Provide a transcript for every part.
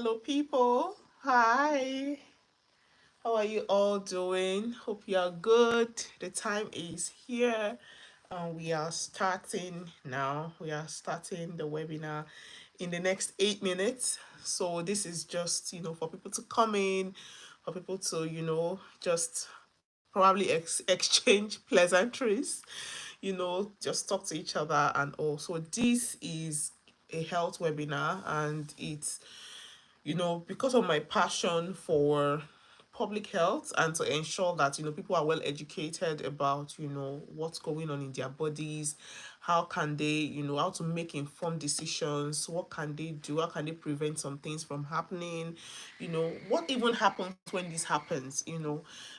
Hello, people. Hi. How are you all doing? Hope you are good. The time is here, and we are starting now. We are starting the webinar in the next 8 minutes. So, this is just, for people to come in, for people to, just probably exchange pleasantries, just talk to each other and all. So, this is a health webinar, and it's because of my passion for public health and to ensure that people are well educated about what's going on in their bodies, how can they how to make informed decisions, what can they do, how can they prevent some things from happening, what even happens when this happens,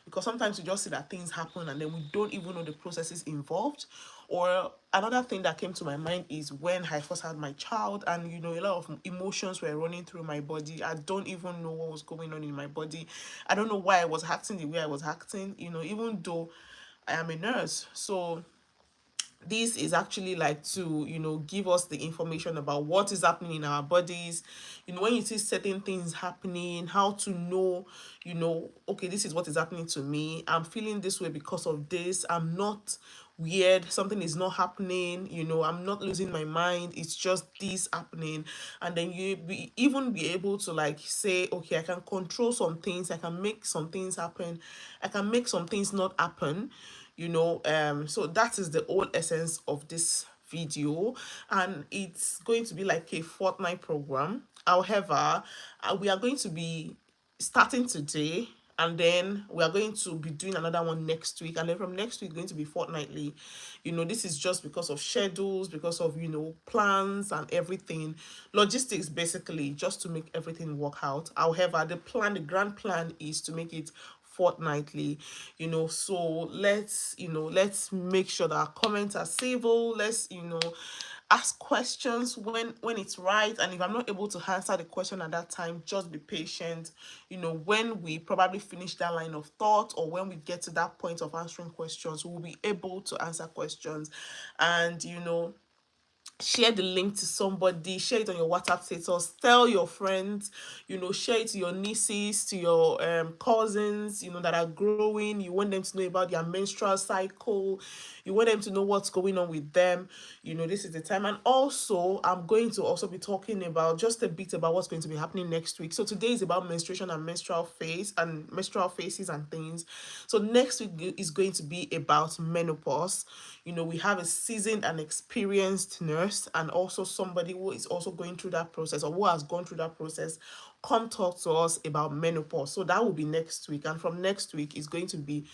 because sometimes we just see that things happen and then we don't even know the processes involved. Or another thing that came to my mind is when I first had my child, and a lot of emotions were running through my body. I don't even know what was going on in my body. I don't know why I was acting the way I was acting, even though I am a nurse. So this is actually like to give us the information about what is happening in our bodies, when you see certain things happening, how to know, okay, this is what is happening to me, I'm feeling this way because of this, I'm not weird, something is not happening, I'm not losing my mind, it's just this happening. And then even be able to like say, okay, I can control some things, I can make some things happen, I can make some things not happen. So that is the whole essence of this video, and it's going to be like a fortnight program. However, we are going to be starting today, and then we are going to be doing another one next week, and then from next week going to be fortnightly. This is just because of schedules, because of plans and everything, logistics, basically, just to make everything work out. However, the grand plan is to make it fortnightly. So let's make sure that our comments are civil. Let's ask questions when it's right, and if I'm not able to answer the question at that time, just be patient. When we probably finish that line of thought, or when we get to that point of answering questions, we'll be able to answer questions. And share the link to somebody, share it on your WhatsApp status, tell your friends, share it to your nieces, to your cousins, that are growing. You want them to know about their menstrual cycle, you want them to know what's going on with them. This is the time. And also, I'm going to also be talking about just a bit about what's going to be happening next week. So today is about menstruation and menstrual phase and menstrual phases and things. So next week is going to be about menopause. We have a seasoned and experienced nurse, and also somebody who is also going through that process, or who has gone through that process, come talk to us about menopause. So that will be next week, and from next week is going to be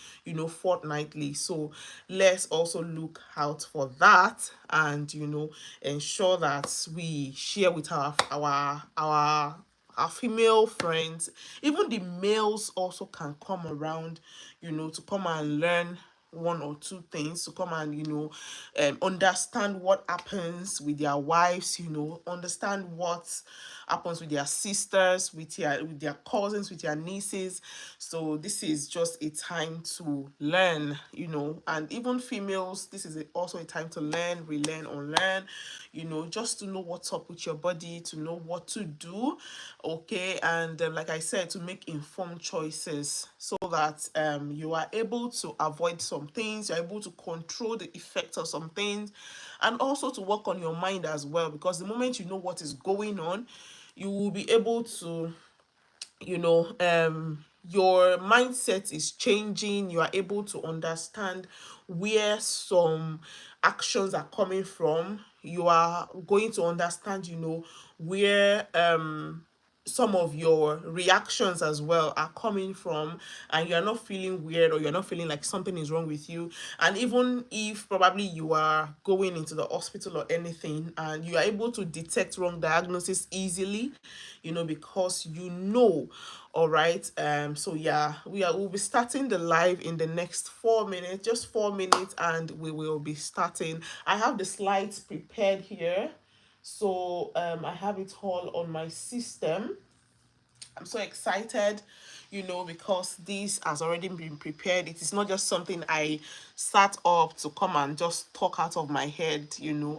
fortnightly. So let's also look out for that, and ensure that we share with our female friends. Even the males also can come around, to come and learn one or two things, to come and understand what happens with their wives, understand what happens with their sisters, with their cousins, with their nieces. So this is just a time to learn, and even females, this is also a time to learn, relearn, unlearn, just to know what's up with your body, to know what to do, okay. And like I said, to make informed choices, so that you are able to avoid some things, you're able to control the effects of some things, and also to work on your mind as well, because the moment you know what is going on, you will be able to your mindset is changing, you are able to understand where some actions are coming from, you are going to understand where some of your reactions as well are coming from, and you're not feeling weird, or you're not feeling like something is wrong with you. And even if probably you are going into the hospital or anything, and you are able to detect wrong diagnosis easily, because all right. So yeah, we'll be starting the live in the next 4 minutes, just 4 minutes, and we will be starting. I have the slides prepared here, so I have it all on my system. I'm so excited, because this has already been prepared. It is not just something I sat up to come and just talk out of my head.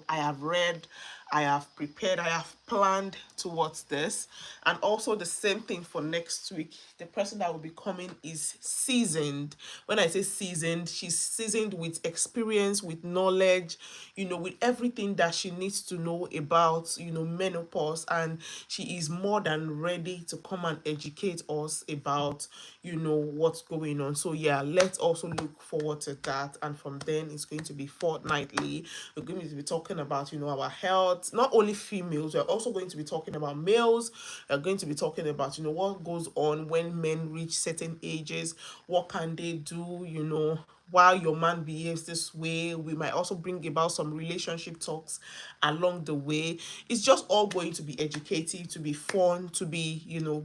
I have read, I have prepared, I have planned towards this. And also the same thing for next week. The person that will be coming is seasoned. When I say seasoned, she's seasoned with experience, with knowledge, with everything that she needs to know about, menopause. And she is more than ready to come and educate us about, what's going on. So yeah, let's also look forward to that. And from then, it's going to be fortnightly. We're going to be talking about, our health, not only females, we're also going to be talking about males. We're going to be talking about, what goes on when men reach certain ages, what can they do, while your man behaves this way. We might also bring about some relationship talks along the way. It's just all going to be educative, to be fun, to be,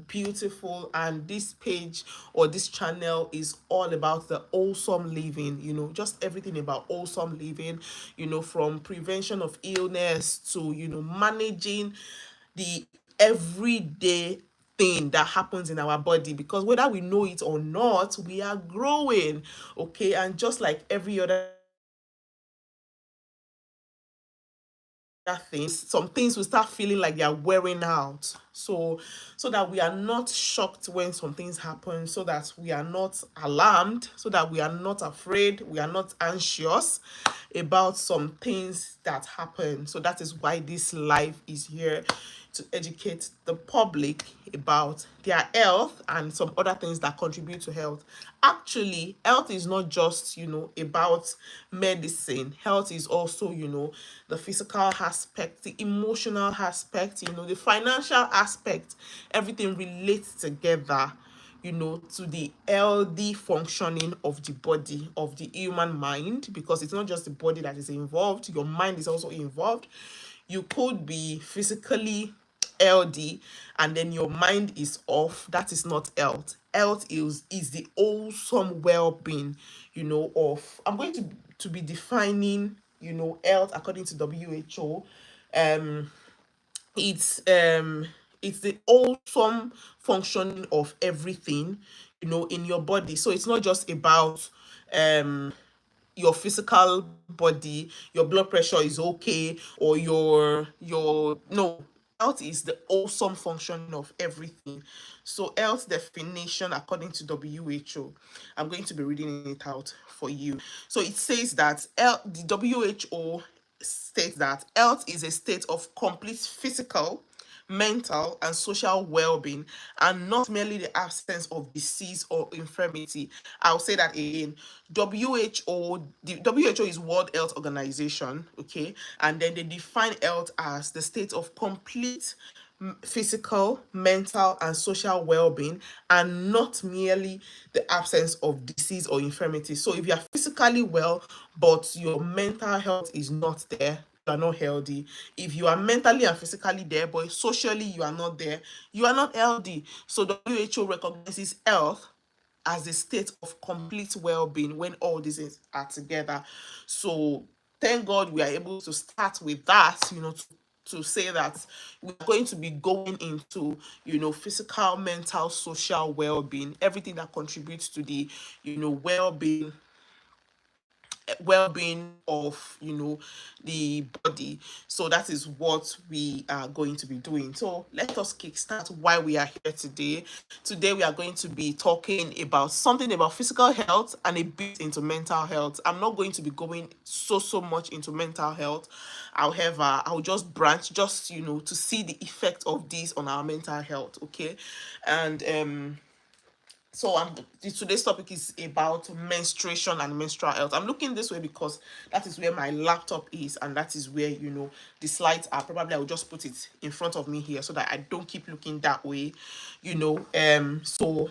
beautiful. And this page or this channel is all about the wholesome living, just everything about wholesome living, from prevention of illness to, managing the everyday thing that happens in our body, because whether we know it or not, we are growing. Okay, and just like every other things, some things will start feeling like they are wearing out. So that we are not shocked when some things happen, so that we are not alarmed, so that we are not afraid, we are not anxious about some things that happen. So that is why this life is here, to educate the public about their health and some other things that contribute to health. Actually, health is not just, about medicine. Health is also, the physical aspect, the emotional aspect, the financial aspect. Everything relates together, to the healthy functioning of the body, of the human mind, because it's not just the body that is involved, your mind is also involved. You could be physically healthy and then your mind is off. That is not health. Health is the wholesome well-being, of, I'm going to be defining, health according to WHO. um it's um it's the wholesome functioning of everything, in your body. So it's not just about um your physical body, your blood pressure is okay, or your no, health is the wholesome functioning of everything. So health definition according to WHO, I'm going to be reading it out for you. So it says that the WHO states that health is a state of complete physical, mental, and social well-being, and not merely the absence of disease or infirmity. I'll say that again. The WHO is World Health Organization, okay, and then they define health as the state of complete physical, mental, and social well-being, and not merely the absence of disease or infirmity. So if you are physically well but your mental health is not there, you are not healthy. If you are mentally and physically there but socially you are not there, you are not healthy. So WHO recognizes health as a state of complete well-being when all these things are together. So thank God we are able to start with that, to say that we're going to be going into, physical, mental, social well-being, everything that contributes to the, well-being of, the body. So that is what we are going to be doing. So let us kickstart why we are here today. Today we are going to be talking about something about physical health and a bit into mental health. I'm not going to be going so much into mental health. However, I'll just branch, just, to see the effect of this on our mental health. Okay. And so today's topic is about menstruation and menstrual health. I'm looking this way because that is where my laptop is, and that is where, the slides are. Probably I will just put it in front of me here so that I don't keep looking that way, so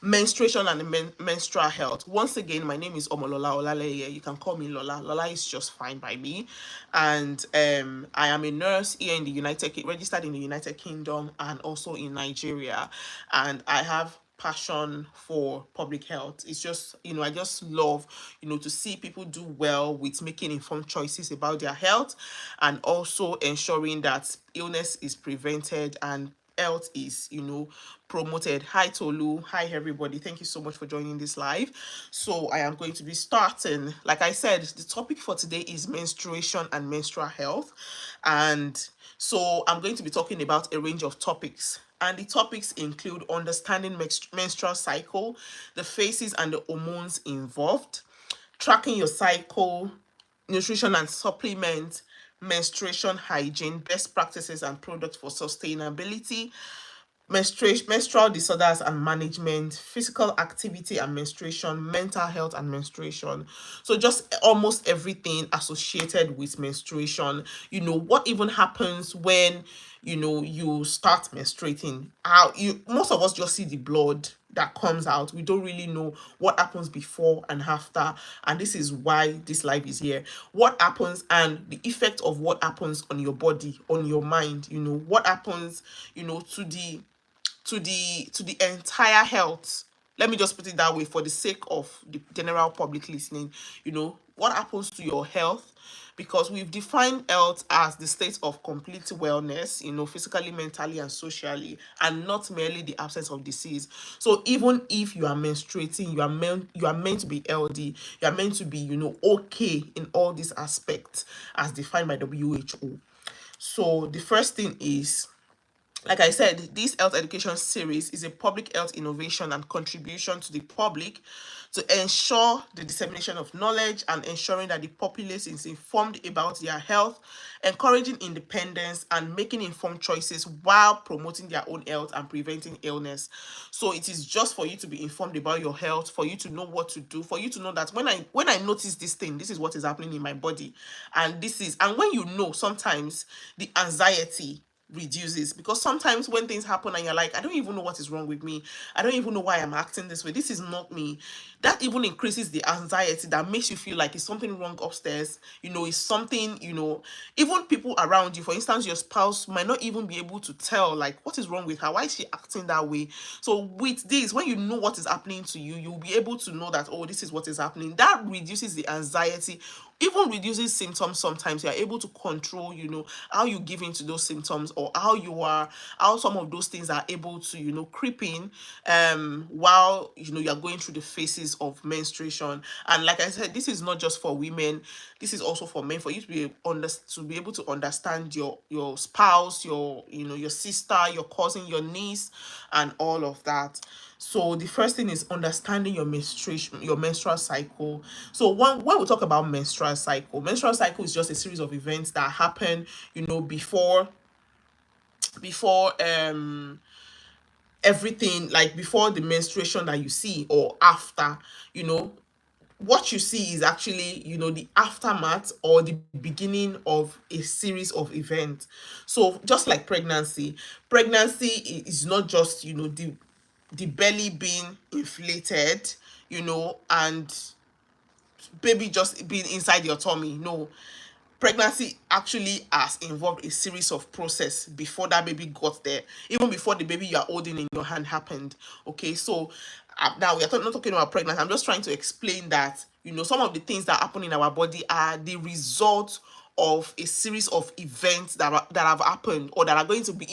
menstruation and menstrual health. Once again, my name is Omolola Olaleye. You can call me Lola. Lola is just fine by me. And I am a nurse here in the registered in the United Kingdom and also in Nigeria. And I have passion for public health. It's just, I just love, to see people do well with making informed choices about their health, and also ensuring that illness is prevented and health is, promoted. Hi Tolu, hi everybody. Thank you so much for joining this live. So I am going to be starting. Like I said, the topic for today is menstruation and menstrual health. And so I'm going to be talking about a range of topics. And the topics include understanding menstrual cycle, the phases and the hormones involved, tracking your cycle, nutrition and supplement, menstruation hygiene, best practices and products for sustainability, menstrual disorders and management, physical activity and menstruation, mental health and menstruation. So just almost everything associated with menstruation. What even happens when you start menstruating. How you Most of us just see the blood that comes out. We don't really know what happens before and after, and this is why this life is here. What happens and the effect of what happens on your body, on your mind, what happens to the entire health. Let me just put it that way for the sake of the general public listening. What happens to your health, because we've defined health as the state of complete wellness, physically, mentally and socially, and not merely the absence of disease. So even if you are menstruating, you are meant to be healthy. You are meant to be okay in all these aspects as defined by WHO. So the first thing is, like I said, this health education series is a public health innovation and contribution to the public to ensure the dissemination of knowledge and ensuring that the populace is informed about their health, encouraging independence and making informed choices while promoting their own health and preventing illness. So it is just for you to be informed about your health, for you to know what to do, for you to know that when I notice this thing, this is what is happening in my body, and when sometimes the anxiety reduces, because sometimes when things happen and you're like, I don't even know what is wrong with me, I don't even know why I'm acting this way, this is not me, that even increases the anxiety that makes you feel like it's something wrong upstairs. It's something, even people around you, for instance your spouse, might not even be able to tell, like, what is wrong with her, why is she acting that way. So with this, when you know what is happening to you, you'll be able to know that, oh, this is what is happening. That reduces the anxiety, even reduces symptoms. Sometimes you're able to control, how you give into those symptoms, or how some of those things are able to, creep in while you're going through the phases of menstruation. And like I said, this is not just for women, this is also for men, for you to be able to understand your spouse, your sister, your cousin, your niece, and all of that. So the first thing is understanding your menstrual cycle. So when we talk about menstrual cycle is just a series of events that happen, before everything, like before the menstruation that you see, or after. you know what you see is actually, the aftermath or the beginning of a series of events. So just like pregnancy is not just, the belly being inflated, and baby just being inside your tummy. No, pregnancy actually has involved a series of process before that baby got there, even before the baby you are holding in your hand happened. Okay, so now we are not talking about pregnancy. I'm just trying to explain that, some of the things that happen in our body are the result of a series of events that have happened, or that are going to be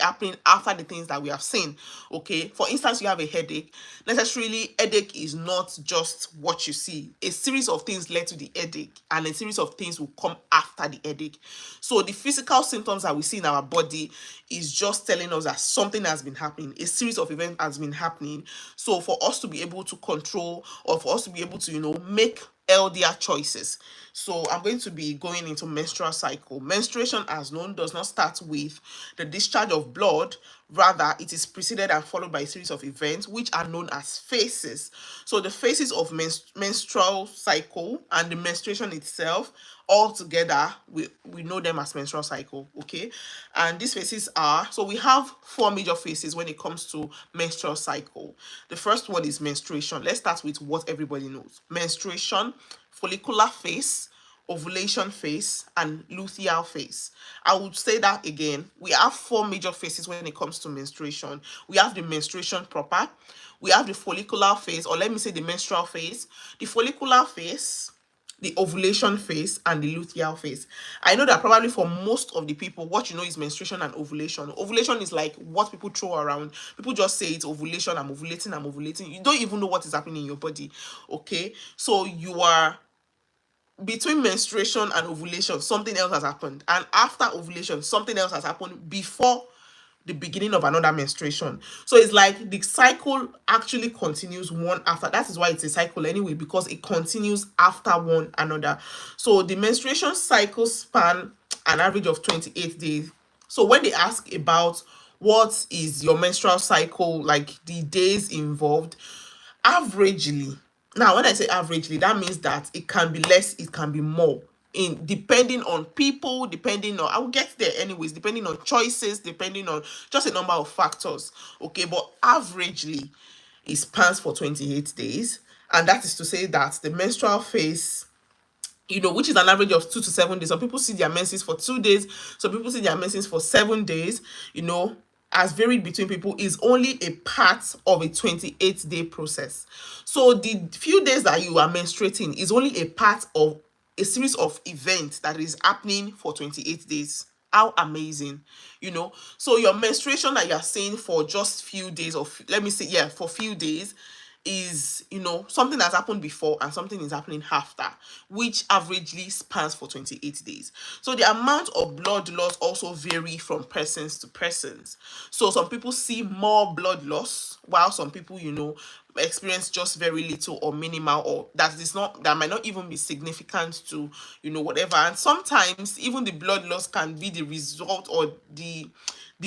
happening after the things that we have seen. Okay, for instance, you have a headache. Necessarily, headache is not just what you see. A series of things led to the headache, and a series of things will come after the headache. So the physical symptoms that we see in our body is just telling us that something has been happening, a series of events has been happening. So for us to be able to control, or for us to be able to, make healthier choices. So I'm going to be going into menstrual cycle. Menstruation, as known, does not start with the discharge of blood. Rather, it is preceded and followed by a series of events which are known as phases. So the phases of menstrual cycle and the menstruation itself, all together, we know them as menstrual cycle. Okay, and these phases are, so we have four major phases when it comes to menstrual cycle. The first one is menstruation. Let's start with what everybody knows. Menstruation, follicular phase, ovulation phase, and luteal phase. I would say that again. We have four major phases when it comes to menstruation. We have the menstruation proper, we have the follicular phase, or let me say the menstrual phase, the follicular phase, the ovulation phase and the luteal phase. I know that probably for most of the people, what you know is menstruation and ovulation. Ovulation is like what people throw around. People just say it's ovulation, I'm ovulating, I'm ovulating. You don't even know what is happening in your body. Okay. So you are between menstruation and ovulation, something else has happened. And after ovulation, something else has happened before the beginning of another menstruation. So it's like the cycle actually continues one after. That is why it's a cycle anyway, because it continues after one another. So the menstruation cycle span an average of 28 days. So when they ask about what is your menstrual cycle, like the days involved, averagely, now when I say averagely, that means that it can be less, it can be more, in depending on people, depending on, I will get there anyways, depending on choices, depending on just a number of factors. Okay, but averagely it spans for 28 days, and that is to say that the menstrual phase, which is an average of 2 to 7 days. Some people see their menses for 2 days, some people see their menses for 7 days, as varied between people, is only a part of a 28-day process. So the few days that you are menstruating is only a part of a series of events that is happening for 28 days. How amazing, so your menstruation that you're seeing for just few days, or let me say, yeah, for few days, is something that's happened before and something is happening after, which averagely spans for 28 days. So the amount of blood loss also vary from persons to persons. So some people see more blood loss, while some people experience just very little or minimal, or that might not even be significant to whatever. And sometimes even the blood loss can be the result, or the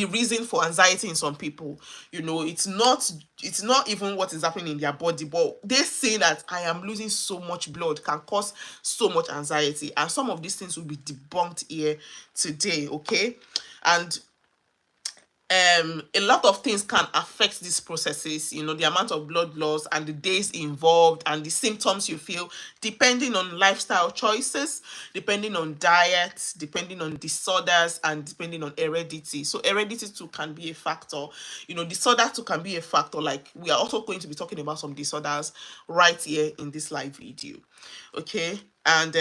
reason for anxiety in some people. It's not even what is happening in their body, but they say that I am losing so much blood can cause so much anxiety, and some of these things will be debunked here today. Okay. And a lot of things can affect these processes, the amount of blood loss and the days involved and the symptoms you feel, depending on lifestyle choices, depending on diet, depending on disorders, and depending on heredity. So heredity too can be a factor. Disorder too can be a factor. Like, we are also going to be talking about some disorders right here in this live video. Okay. And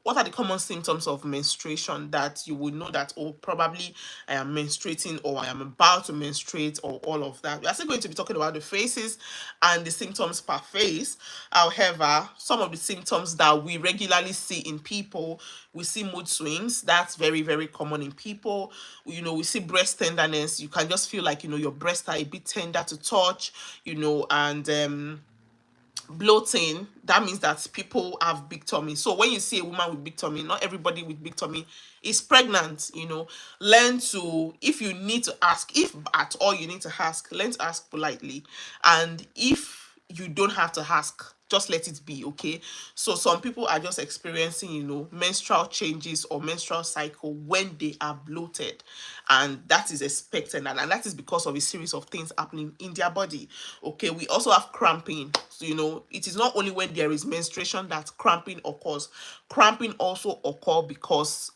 what are the common symptoms of menstruation that you would know that, oh, probably I am menstruating, or I am about to menstruate, or all of that? We are still going to be talking about the phases and the symptoms per phase. However, some of the symptoms that we regularly see in people, we see mood swings. That's very, very common in people. We see breast tenderness. You can just feel like, your breasts are a bit tender to touch, and bloating. That means that people have big tummy. So when you see a woman with big tummy, not everybody with big tummy is pregnant. Learn to, if you need to ask, if at all you need to ask, learn to ask politely. And if you don't have to ask, just let it be. Okay. So some people are just experiencing menstrual changes or menstrual cycle when they are bloated, and that is expected, and that is because of a series of things happening in their body. Okay. We also have cramping. So it is not only when there is menstruation that cramping occurs. Cramping also occur because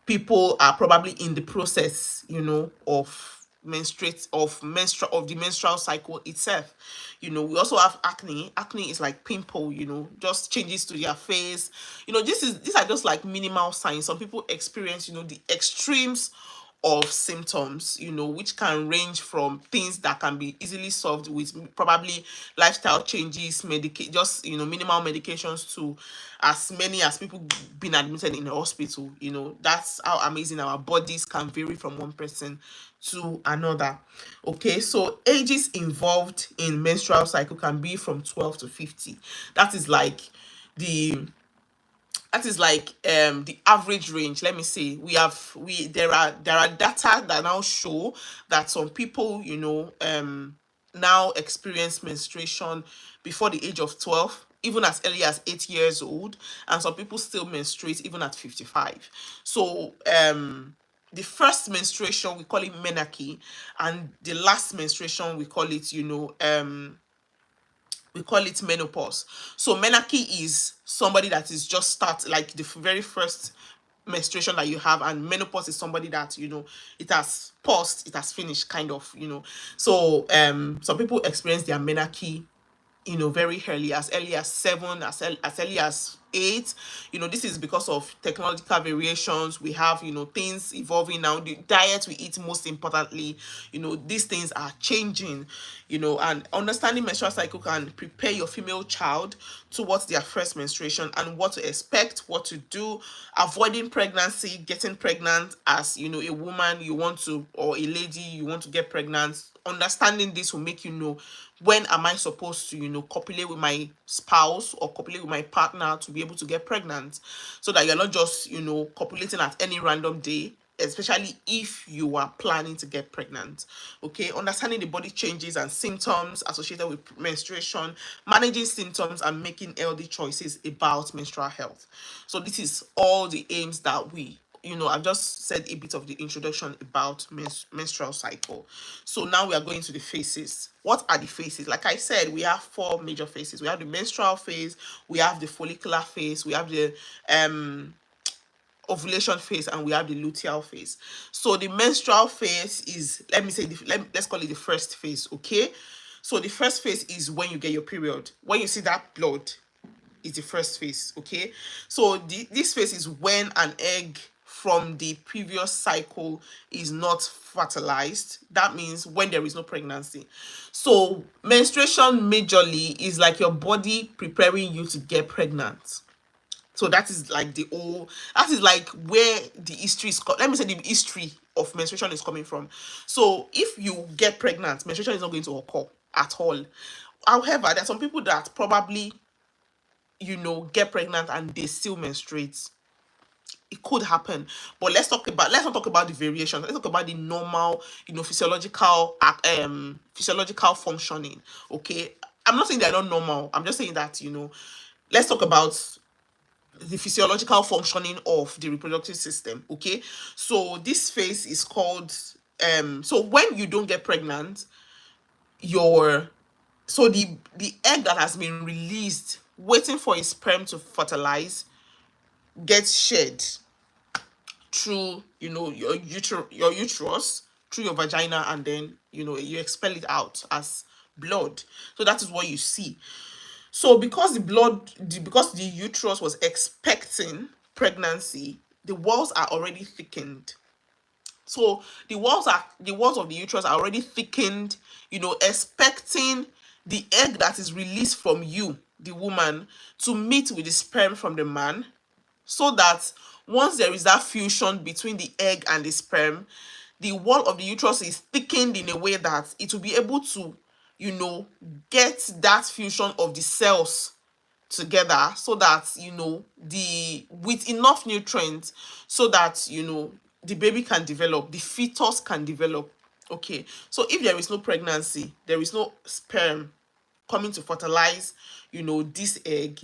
people are probably in the process of the menstrual cycle itself. We also have acne. Acne is like pimple, just changes to their face. These are just like minimal signs. Some people experience the extremes of symptoms, which can range from things that can be easily solved with probably lifestyle changes, just minimal medications, to as many as people being admitted in the hospital. That's how amazing our bodies can vary from one person to another. Okay, so ages involved in menstrual cycle can be from 12 to 50. That is like the the average range. Let me say, there are data that now show that some people now experience menstruation before the age of 12, even as early as 8 years old, and some people still menstruate even at 55. So the first menstruation, we call it menarche, and the last menstruation, we call it menopause. So menarche is somebody that is just start, like the very first menstruation that you have, and menopause is somebody that it has paused, it has finished, kind of. So some people experience their menarche very early, as early as 7, as early as 8. This is because of technological variations. We have, things evolving now. The diet we eat, most importantly, these things are changing, and understanding menstrual cycle can prepare your female child towards their first menstruation and what to expect, what to do, avoiding pregnancy, getting pregnant as, a woman you want to, or a lady you want to get pregnant. Understanding this will make you know, when am I supposed to, copulate with my spouse or copulate with my partner to be able to get pregnant, so that you're not just, copulating at any random day, especially if you are planning to get pregnant. Okay, understanding the body changes and symptoms associated with menstruation, managing symptoms, and making healthy choices about menstrual health. So this is all the aims that I've just said a bit of the introduction about menstrual cycle. So now we are going to the phases. What are the phases? Like I said, we have 4 major phases. We have the menstrual phase, we have the follicular phase, we have the ovulation phase, and we have the luteal phase. So the menstrual phase is, let me say, let's call it the first phase. Okay, so the first phase is when you get your period. When you see that blood, is the first phase. Okay, so this phase is when an egg from the previous cycle is not fertilized. That means when there is no pregnancy. So menstruation majorly is like your body preparing you to get pregnant. So that is like that is like where the history is, let me say, the history of menstruation is coming from. So if you get pregnant, menstruation is not going to occur at all. However, there are some people that probably, get pregnant and they still menstruate. It could happen, but let's not talk about the variation. Let's talk about the normal, physiological functioning. Okay, I'm not saying they're not normal. I'm just saying that, let's talk about the physiological functioning of the reproductive system. Okay, so this phase is called, so when you don't get pregnant, your so the egg that has been released waiting for its sperm to fertilize gets shed through, your uterus, through your vagina, and then, you expel it out as blood. So that is what you see. So because the uterus was expecting pregnancy, the walls are already thickened. So the walls of the uterus are already thickened, expecting the egg that is released from you, the woman, to meet with the sperm from the man, so that once there is that fusion between the egg and the sperm, the wall of the uterus is thickened in a way that it will be able to, get that fusion of the cells together, so that, the with enough nutrients, so that, the baby can develop, the fetus can develop. Okay, so if there is no pregnancy, there is no sperm coming to fertilize, this egg,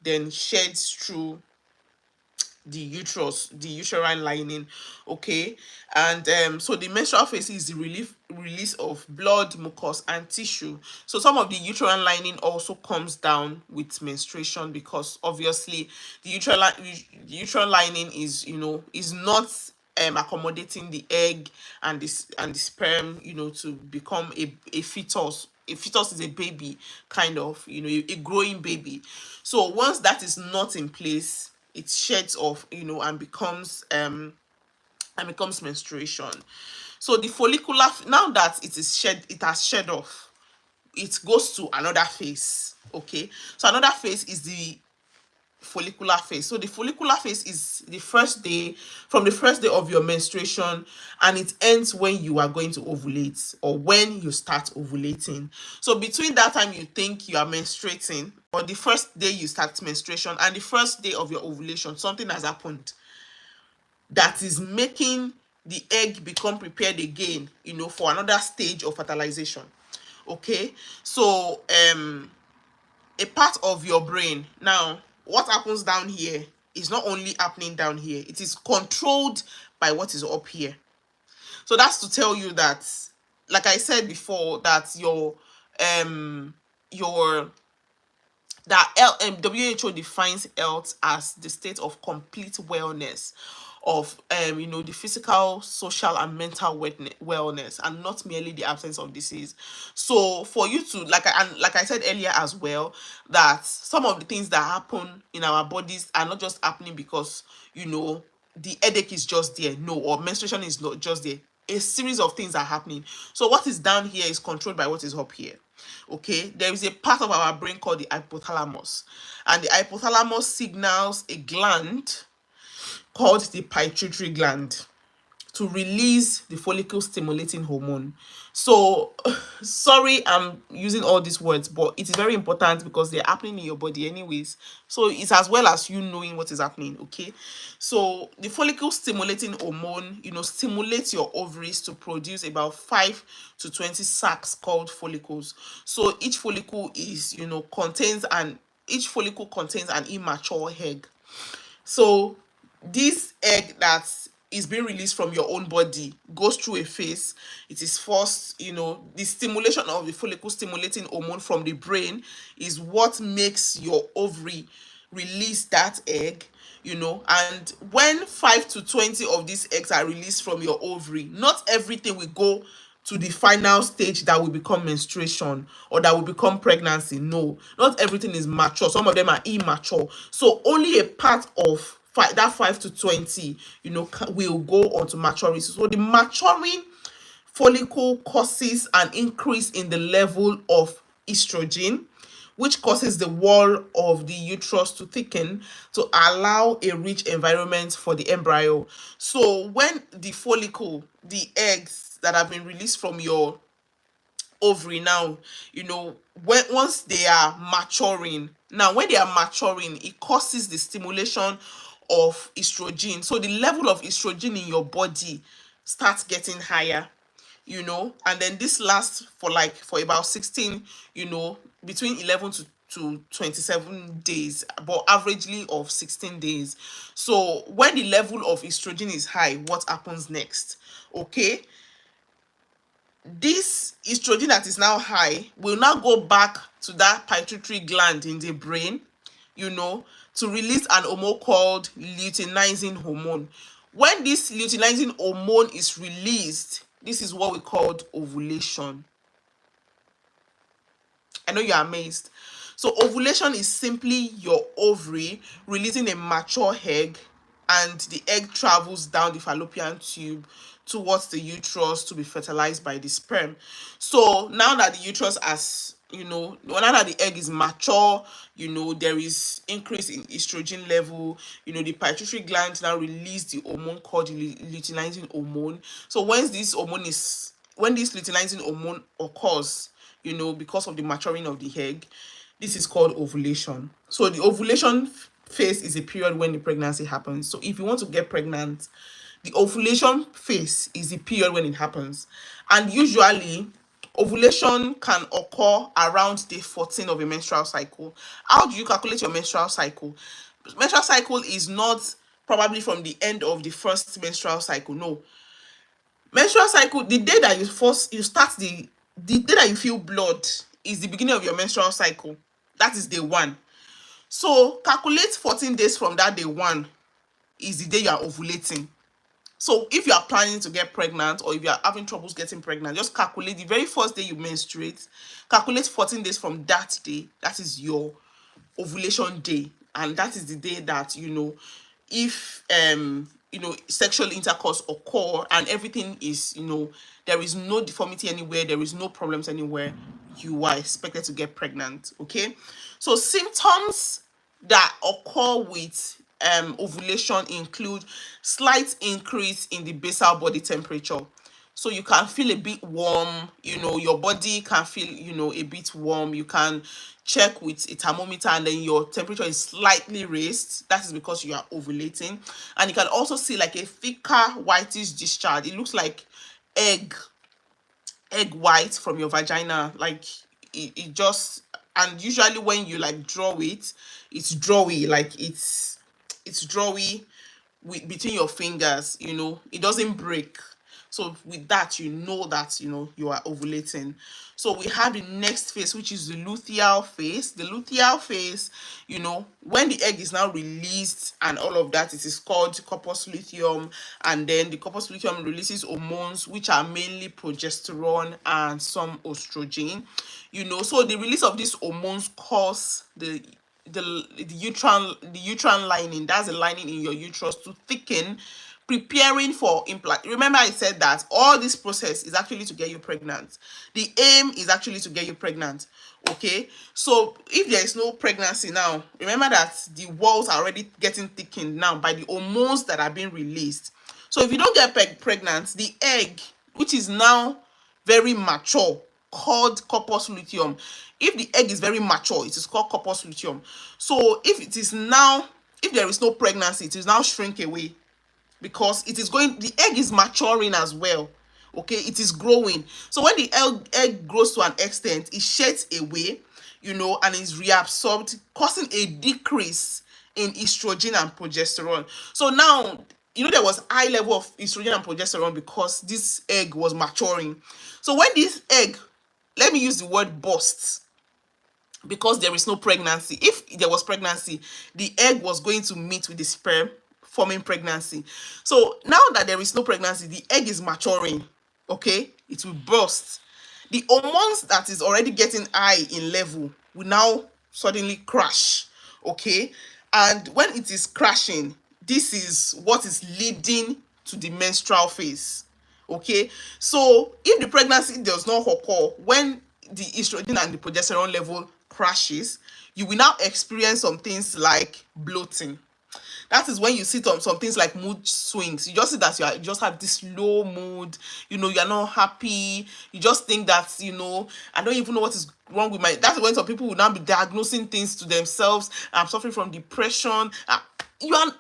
then sheds through the uterus, the uterine lining. Okay, and so the menstrual phase is the release of blood, mucus, and tissue. So some of the uterine lining also comes down with menstruation, because obviously the uterine lining is, is not accommodating the egg and the sperm, to become a fetus. A fetus is a baby, kind of, a growing baby. So once that is not in place, it sheds off, and becomes menstruation. So the follicular, now that it has shed off, it goes to another phase. Okay, so another phase is the follicular phase. So the follicular phase is from the first day of your menstruation, and it ends when you are going to ovulate, or when you start ovulating. So between that time you think you are menstruating, or the first day you start menstruation and the first day of your ovulation, something has happened that is making the egg become prepared again, for another stage of fertilization. Okay, so a part of your brain, now what happens down here is not only happening down here, it is controlled by what is up here. So that's to tell you that, like I said before, that your WHO defines health as the state of complete wellness of the physical, social, and mental wellness, and not merely the absence of disease. So for you to, like I said earlier as well, that some of the things that happen in our bodies are not just happening because the headache is just there, no, or menstruation is not just there. A series of things are happening. So what is down here is controlled by what is up here. Okay, there is a part of our brain called the hypothalamus, and the hypothalamus signals a gland called the pituitary gland to release the follicle stimulating hormone. So, sorry, I'm using all these words, but it is very important because they're happening in your body, anyways. So, it's as well as you knowing what is happening, okay? So, the follicle stimulating hormone, stimulates your ovaries to produce about 5 to 20 sacs called follicles. So, each follicle contains an immature egg. So this egg that is being released from your own body goes through a phase. It is first, the stimulation of the follicle stimulating hormone from the brain is what makes your ovary release that egg. And when 5 to 20 of these eggs are released from your ovary, not everything will go to the final stage that will become menstruation or that will become pregnancy. No, not everything is mature. Some of them are immature. So only a part of that 5 to 20, will go on to maturity. So the maturing follicle causes an increase in the level of estrogen, which causes the wall of the uterus to thicken to allow a rich environment for the embryo. So when the follicle, the eggs that have been released from your ovary now, once they are maturing, now when they are maturing, it causes the stimulation of estrogen. So the level of estrogen in your body starts getting higher, and then this lasts for about 16, between 11 to 27 days, but averagely of 16 days. So when the level of estrogen is high, what happens next? Okay, this estrogen that is now high will now go back to that pituitary gland in the brain, to release an hormone called luteinizing hormone. When this luteinizing hormone is released, this is what we called ovulation. I know you're amazed. So ovulation is simply your ovary releasing a mature egg, and the egg travels down the fallopian tube towards the uterus to be fertilized by the sperm. So now that the uterus has, now that the egg is mature, there is increase in estrogen level, the pituitary gland now release the hormone called the luteinizing hormone. So when this luteinizing hormone occurs, because of the maturing of the egg, this is called ovulation. So the ovulation phase is a period when the pregnancy happens. So if you want to get pregnant, the ovulation phase is the period when it happens. And usually, ovulation can occur around day 14 of a menstrual cycle. How do you calculate your menstrual cycle? Menstrual cycle is not probably from the end of the first menstrual cycle. No, menstrual cycle, the day that you start the day that you feel blood is the beginning of your menstrual cycle. That is day one. So calculate 14 days from that day one is the day you are ovulating. So if you are planning to get pregnant, or if you are having troubles getting pregnant, just calculate the very first day you menstruate, calculate 14 days from that day. That is your ovulation day, and that is the day that, if sexual intercourse occur and everything is, there is no deformity anywhere, there is no problems anywhere, you are expected to get pregnant. Okay, so symptoms that occur with ovulation include slight increase in the basal body temperature. So you can feel a bit warm, your body can feel, a bit warm. You can check with a thermometer and then your temperature is slightly raised. That is because you are ovulating. And you can also see like a thicker whitish discharge. It looks like egg white from your vagina. Like it just, and usually when you like draw it, it's drawy, like it's drawy with between your fingers, it doesn't break. So with that, you know that you are ovulating. So we have the next phase, which is the luteal phase. The luteal phase, when the egg is now released and all of that, it is called corpus luteum. And then the corpus luteum releases hormones, which are mainly progesterone and some estrogen. So the release of these hormones cause the uterine lining, that's the lining in your uterus, to thicken, preparing for implant. Remember, I said that all this process is actually to get you pregnant. The aim is actually to get you pregnant. Okay, so if there is no pregnancy now, remember that the walls are already getting thickened now by the hormones that are being released. So if you don't get pregnant, the egg, which is now very mature, called corpus luteum. If the egg is very mature, it is called corpus luteum. So if there is no pregnancy, it is now shrink away, because the egg is maturing as well. Okay, it is growing. So when the egg grows to an extent, it sheds away, and is reabsorbed, causing a decrease in estrogen and progesterone. So now, there was high level of estrogen and progesterone because this egg was maturing. So when this egg, let me use the word bursts, because there is no pregnancy. If there was pregnancy, the egg was going to meet with the sperm, forming pregnancy. So now that there is no pregnancy, the egg is maturing. Okay, it will burst. The hormones that is already getting high in level will now suddenly crash. Okay, and when it is crashing, this is what is leading to the menstrual phase. Okay, so if the pregnancy does not occur when the estrogen and the progesterone level crashes, you will now experience some things like bloating. That is when you see some things like mood swings. You just see that you just have this low mood, you're not happy. You just think that, I don't even know what is wrong with my. That's when some people will now be diagnosing things to themselves. I'm suffering from depression. You are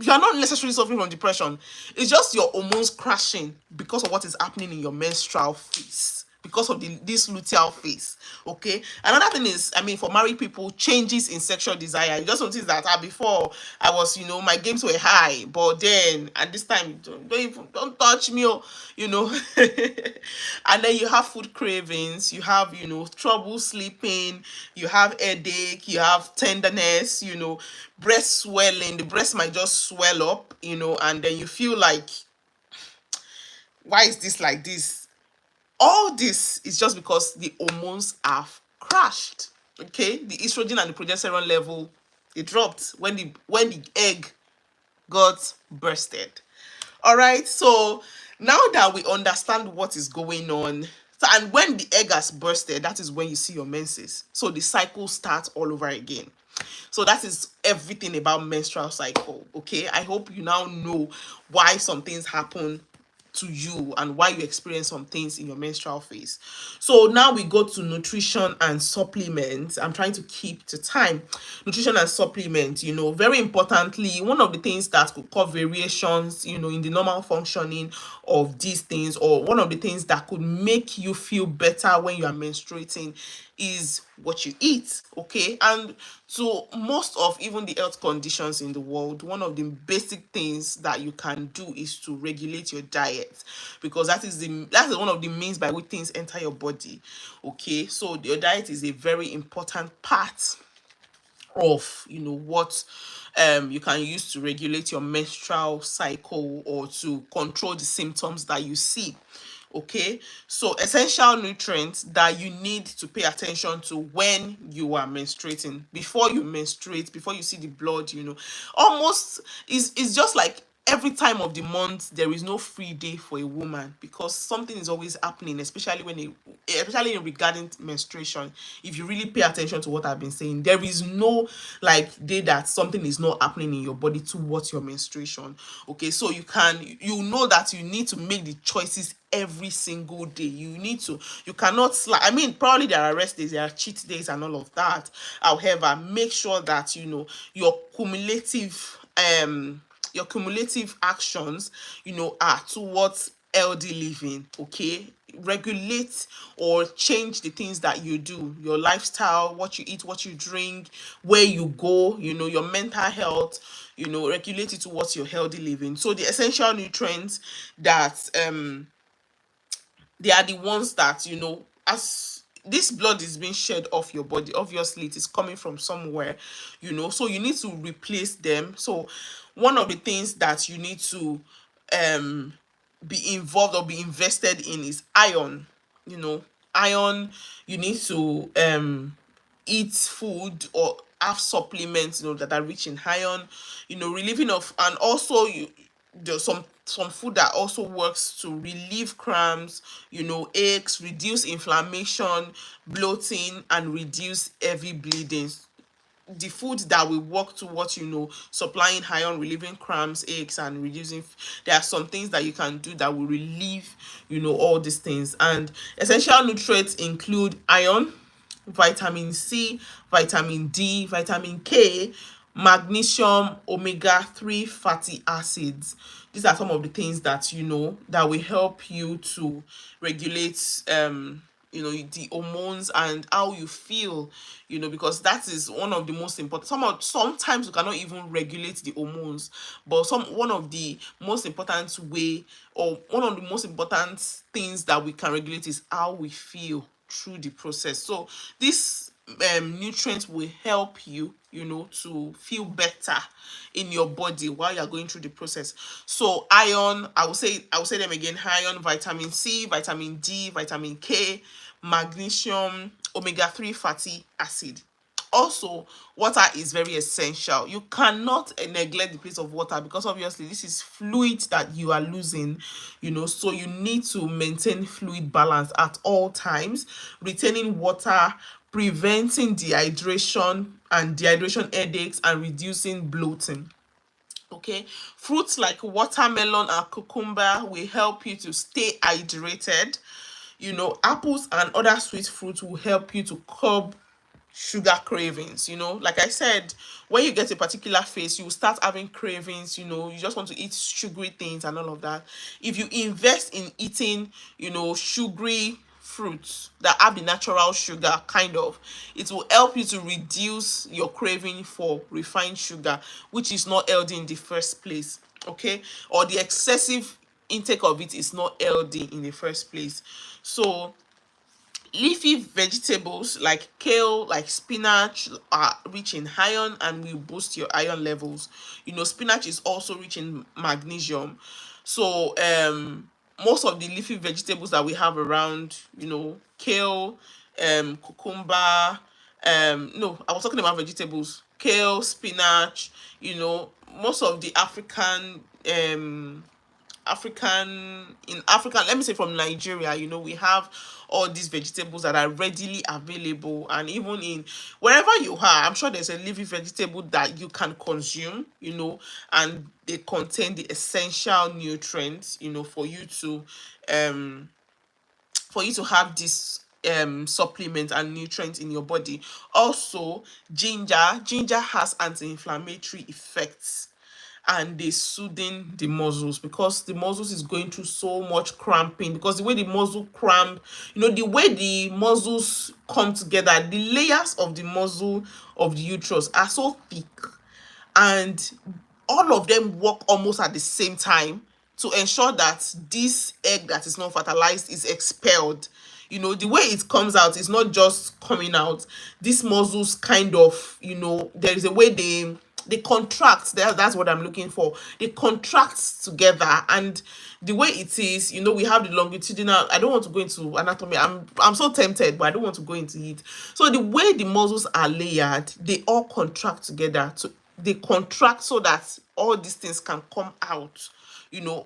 you are not necessarily suffering from depression. It's just your hormones crashing because of what is happening in your menstrual phase, because of this luteal phase. Okay. Another thing is, I mean, for married people, changes in sexual desire. You just notice that before I was, my games were high, but then at this time, don't touch me, you know. And then you have food cravings, you have, trouble sleeping, you have headache, you have tenderness, breast swelling. The breast might just swell up, and then you feel like, why is this like this? All this is just because the hormones have crashed. Okay, the estrogen and the progesterone level, it dropped when the egg got bursted. All right, so now that we understand what is going on, so, and when the egg has bursted, that is when you see your menses. So the cycle starts all over again. So that is everything about menstrual cycle. Okay, I hope you now know why some things happen to you and why you experience some things in your menstrual phase. So now we go to nutrition and supplements. I'm trying to keep to time. Nutrition and supplements, very importantly, one of the things that could cause variations, in the normal functioning of these things, or one of the things that could make you feel better when you are menstruating, is what you eat. Okay, and to most of even the health conditions in the world, one of the basic things that you can do is to regulate your diet, because that's one of the means by which things enter your body. Okay, so your diet is a very important part of what you can use to regulate your menstrual cycle or to control the symptoms that you see. Okay, so essential nutrients that you need to pay attention to when you are menstruating. Before you menstruate, before you see the blood, almost is just like every time of the month there is no free day for a woman, because something is always happening, especially in regarding menstruation. If you really pay attention to what I've been saying, there is no like day that something is not happening in your body towards your menstruation. Okay, so you know that you need to make the choices every single day. You cannot slack. I mean, probably there are rest days, there are cheat days and all of that. However, make sure that your cumulative actions are towards healthy living. Okay, regulate or change the things that you do, your lifestyle, what you eat, what you drink, where you go, your mental health, regulate it towards your healthy living. So the essential nutrients that they are the ones that, as this blood is being shed off your body, obviously it is coming from somewhere, so you need to replace them. So one of the things that you need to um be involved or be invested in is iron. Iron, you need to eat food or have supplements, that are rich in iron, relieving of, and also there's some food that also works to relieve cramps, aches, reduce inflammation, bloating, and reduce heavy bleeding. The food that will work towards, supplying iron, relieving cramps, aches, and reducing, there are some things that you can do that will relieve, all these things. And essential nutrients include iron, vitamin C, vitamin D, vitamin K, magnesium, omega-3 fatty acids. These are some of the things that, that will help you to regulate the hormones and how you feel, because that is one of the most important. Sometimes you cannot even regulate the hormones, but one of the most important way, or one of the most important things that we can regulate, is how we feel through the process. So this nutrients will help you, to feel better in your body while you're going through the process. So iron, I will say them again: iron, vitamin C, vitamin D, vitamin K, magnesium, omega-3 fatty acid. Also, water is very essential. You cannot neglect the place of water, because obviously this is fluid that you are losing, so you need to maintain fluid balance at all times. Retaining water, preventing dehydration, headaches, and reducing bloating. Okay, fruits like watermelon and cucumber will help you to stay hydrated. Apples and other sweet fruits will help you to curb sugar cravings. Like I said, when you get a particular phase, you will start having cravings. You just want to eat sugary things and all of that. If you invest in eating, sugary fruits that have the natural sugar, kind of, it will help you to reduce your craving for refined sugar, which is not healthy in the first place. Okay, or the excessive intake of it is not healthy in the first place. So leafy vegetables like kale, like spinach, are rich in iron and will boost your iron levels. Spinach is also rich in magnesium. So most of the leafy vegetables that we have around, kale, cucumber, no, I was talking about vegetables: kale, spinach, most of the African, let me say from Nigeria, we have all these vegetables that are readily available. And even in wherever you are, I'm sure there's a leafy vegetable that you can consume, and they contain the essential nutrients, um for you to have this supplement and nutrients in your body. Also, ginger has anti-inflammatory effects, and they soothing the muscles, because the muscles is going through so much cramping. Because the way the muscle cramp, the way the muscles come together, the layers of the muscle of the uterus are so thick, and all of them work almost at the same time to ensure that this egg that is not fertilized is expelled. The way it comes out is not just coming out. These muscles kind of, there is a way they contract. That's what I'm looking for. They contract together, and the way it is, we have the longitudinal. I don't want to go into anatomy. I'm so tempted, but I don't want to go into it. So the way the muscles are layered, they all contract together. They contract so that all these things can come out,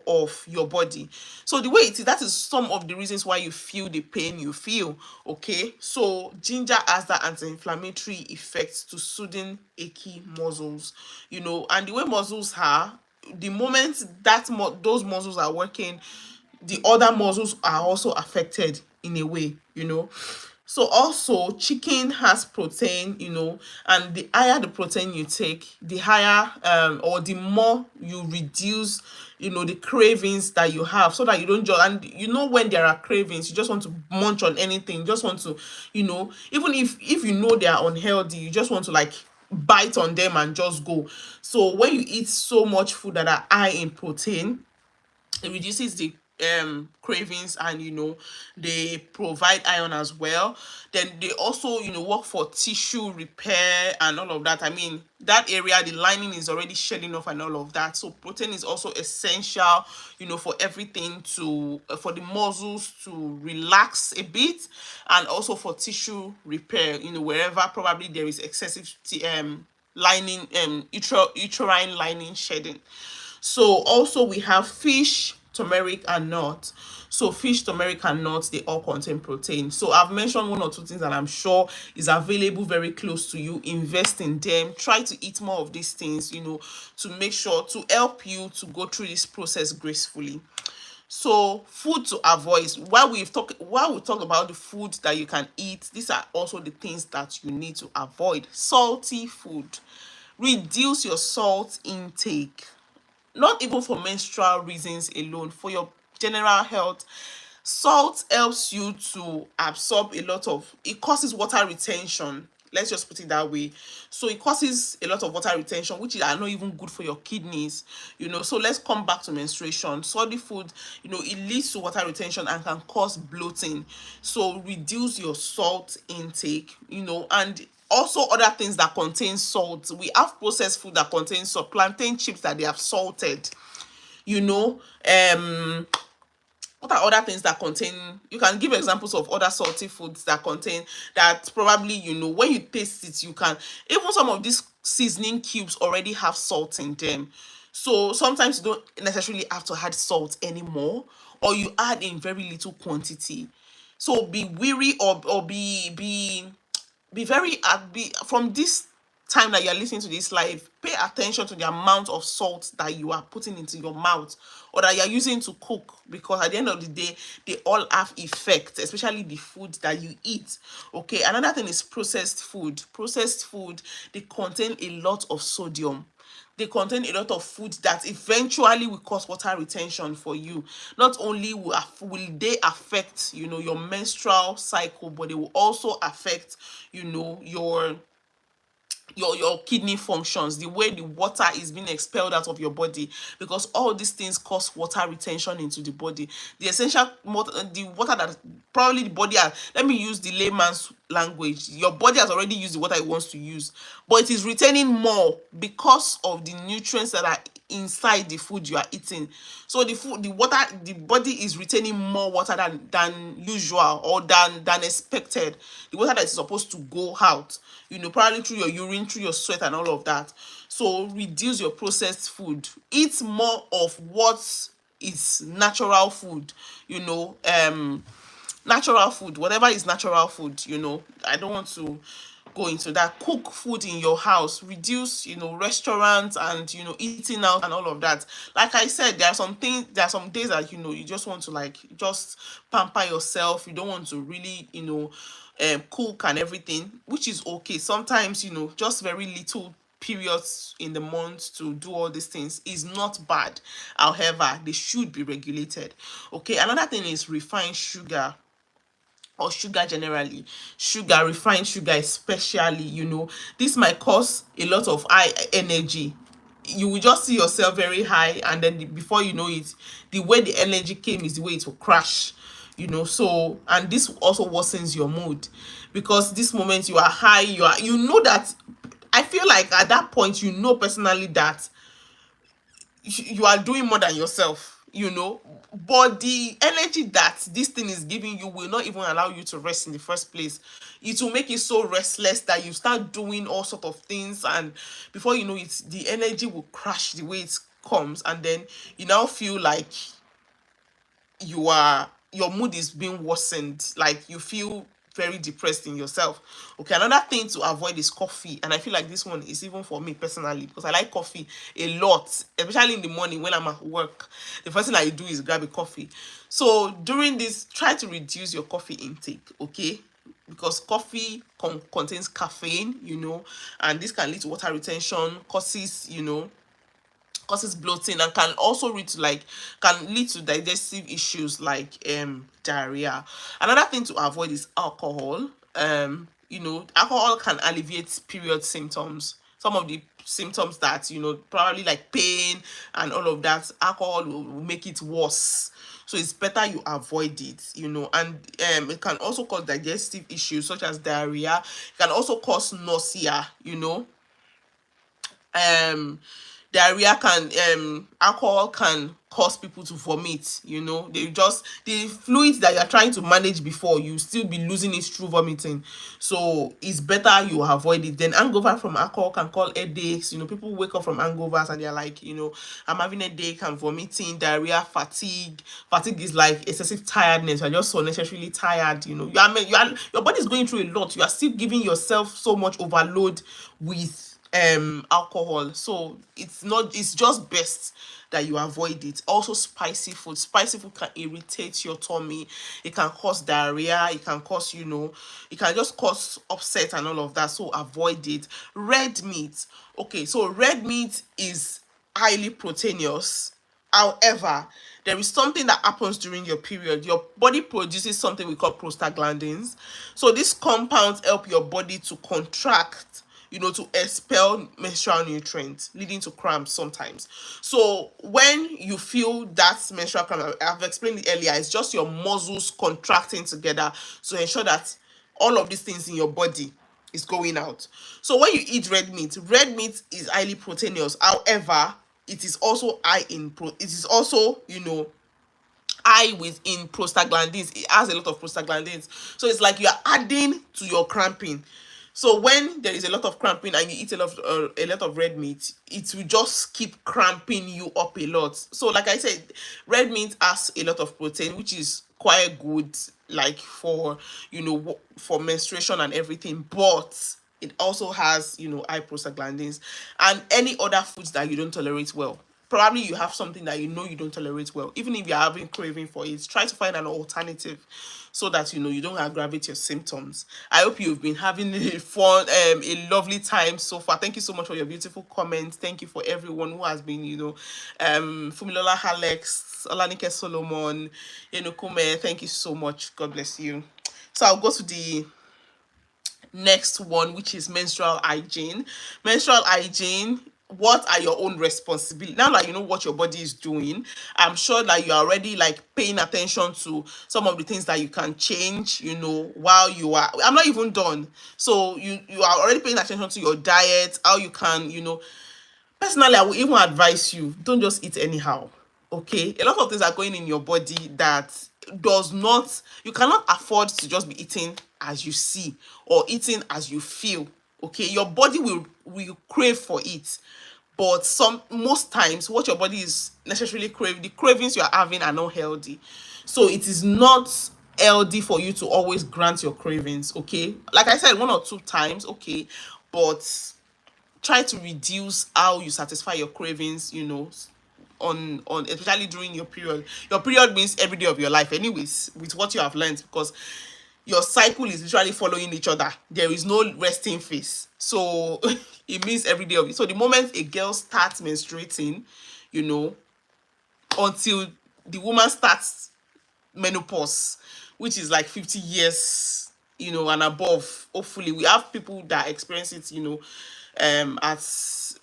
of your body. So the way it is, that is some of the reasons why you feel the pain you feel. Okay, so ginger has that anti-inflammatory effects to soothing achy muscles. And the way muscles are, the moment that those muscles are working, the other muscles are also affected in a way. So also chicken has protein, and the higher the protein you take, the higher or the more you reduce, the cravings that you have, so that you don't just, and when there are cravings, you just want to munch on anything, you just want to, even if they are unhealthy, you just want to like bite on them and just go. So when you eat so much food that are high in protein, it reduces the cravings, and they provide iron as well. Then they also work for tissue repair and all of that. I mean, that area, the lining is already shedding off and all of that, so protein is also essential for everything, to for the muscles to relax a bit, and also for tissue repair, wherever probably there is excessive lining, uterine lining shedding. So also we have fish, turmeric, and nuts. So fish, turmeric, and nuts, they all contain protein. So I've mentioned one or two things that I'm sure is available very close to you. Invest in them. Try to eat more of these things, to make sure to help you to go through this process gracefully. So food to avoid. While we talk about the food that you can eat, these are also the things that you need to avoid. Salty food. Reduce your salt intake, not even for menstrual reasons alone, for your general health. Salt helps you to absorb a lot of, it causes water retention, let's just put it that way. So it causes a lot of water retention, which are not even good for your kidneys. So let's come back to menstruation. Salty food, it leads to water retention and can cause bloating. So reduce your salt intake, and also other things that contain salt. We have processed food that contains salt, plantain chips that they have salted, you know um what are other things that contain, you can give examples of other salty foods that contain, that probably, when you taste it, you can, even some of these seasoning cubes already have salt in them. So sometimes you don't necessarily have to add salt anymore, or you add in very little quantity. So be weary, or be very be from this time that you're listening to this live, pay attention to the amount of salt that you are putting into your mouth, or that you're using to cook, because at the end of the day, they all have effect, especially the food that you eat. Okay, another thing is processed food. They contain a lot of sodium. They contain a lot of food that eventually will cause water retention for you. Not only will they affect, your menstrual cycle, but they will also affect, your kidney functions, the way the water is being expelled out of your body, because all these things cause water retention into the body. The essential the water that probably the body let me use the layman's language, your body has already used the water it wants to use, but it is retaining more because of the nutrients that are inside the food you are eating. So the body is retaining more water than usual, or than expected. The water that is supposed to go out, probably through your urine, through your sweat, and all of that. So reduce your processed food. Eat more of what is natural food. Natural food, whatever is natural food. I don't want to go into that. Cook food in your house. Reduce, restaurants, and eating out and all of that. Like I said, there are some days that you just want to like just pamper yourself. You don't want to really cook and everything, which is okay. Sometimes, just very little periods in the month to do all these things is not bad. However, they should be regulated. Okay, another thing is refined sugar, or sugar generally. Sugar, refined sugar especially, this might cause a lot of high energy. You will just see yourself very high, and then before you know it, the way the energy came is the way it will crash. So, and this also worsens your mood, because this moment you are high, that, I feel like at that point, personally, that you are doing more than yourself, but the energy that this thing is giving you will not even allow you to rest in the first place. It will make you so restless that you start doing all sort of things, and before you know it, the energy will crash the way it comes, and then you now feel like your mood is being worsened, like you feel very depressed in yourself. Okay, another thing to avoid is coffee, and I feel like this one is even for me personally, because I like coffee a lot, especially in the morning when I'm at work. The first thing I do is grab a coffee. So during this, try to reduce your coffee intake. Okay, because coffee contains caffeine, and this can lead to water retention, causes bloating, and can lead to digestive issues like diarrhea. Another thing to avoid is alcohol. Alcohol can alleviate period symptoms. Some of the symptoms that, probably like pain and all of that, alcohol will make it worse. So it's better you avoid it, and it can also cause digestive issues such as diarrhea. It can also cause nausea, um diarrhea can alcohol can cause people to vomit. The fluids that you're trying to manage before, you still be losing it through vomiting. So it's better you avoid it. Then hangover from alcohol can cause headaches. People wake up from hangovers and they're like, I'm having a headache, I'm vomiting, diarrhea, fatigue is like excessive tiredness. You're just so unnecessarily tired. Your body is going through a lot. You are still giving yourself so much overload with alcohol. So it's just best that you avoid it. Also, spicy food can irritate your tummy. It can cause diarrhea. It can just cause upset and all of that. So avoid it. Red meat. Okay, so red meat is highly proteinous. However, there is something that happens during your period. Your body produces something we call prostaglandins. So these compounds help your body to contract, to expel menstrual nutrients, leading to cramps sometimes. So when you feel that menstrual cramp, I've explained it earlier, it's just your muscles contracting together to ensure that all of these things in your body is going out. So when you eat red meat is highly proteinous. However, it is also it is also, high within prostaglandins. It has a lot of prostaglandins. So it's like you are adding to your cramping. So when there is a lot of cramping and you eat a lot of red meat, it will just keep cramping you up a lot. So like I said, red meat has a lot of protein, which is quite good, like for menstruation and everything. But it also has, high prostaglandins and any other foods that you don't tolerate well. Probably you have something that you don't tolerate well. Even if you're having craving for it, try to find an alternative so that you don't aggravate your symptoms. I hope you've been having a lovely time so far. Thank you so much for your beautiful comments. Thank you for everyone who has been, Fumilola Alex, Olanike Solomon, Yenukume. Thank you so much. God bless you. So I'll go to the next one, which is menstrual hygiene. Menstrual hygiene, what are your own responsibility now that you know what your body is doing? I'm sure that you are already like paying attention to some of the things that you can change, while you are I'm not even done. So you are already paying attention to your diet, how you can, personally, I will even advise you, don't just eat anyhow. Okay, a lot of things are going in your body that does not you cannot afford to just be eating as you see or eating as you feel. Okay, your body will crave for it, but some most times what your body is necessarily craving, the cravings you are having are not healthy. So it is not healthy for you to always grant your cravings. Okay, like I said, 1 or 2 times, okay, but try to reduce how you satisfy your cravings, on especially during your period. Your period means every day of your life anyways, with what you have learned, because your cycle is literally following each other. There is no resting phase. So it means every day of it. So the moment a girl starts menstruating, you know until the woman starts menopause, which is like 50 years, and above. Hopefully, we have people that experience it, at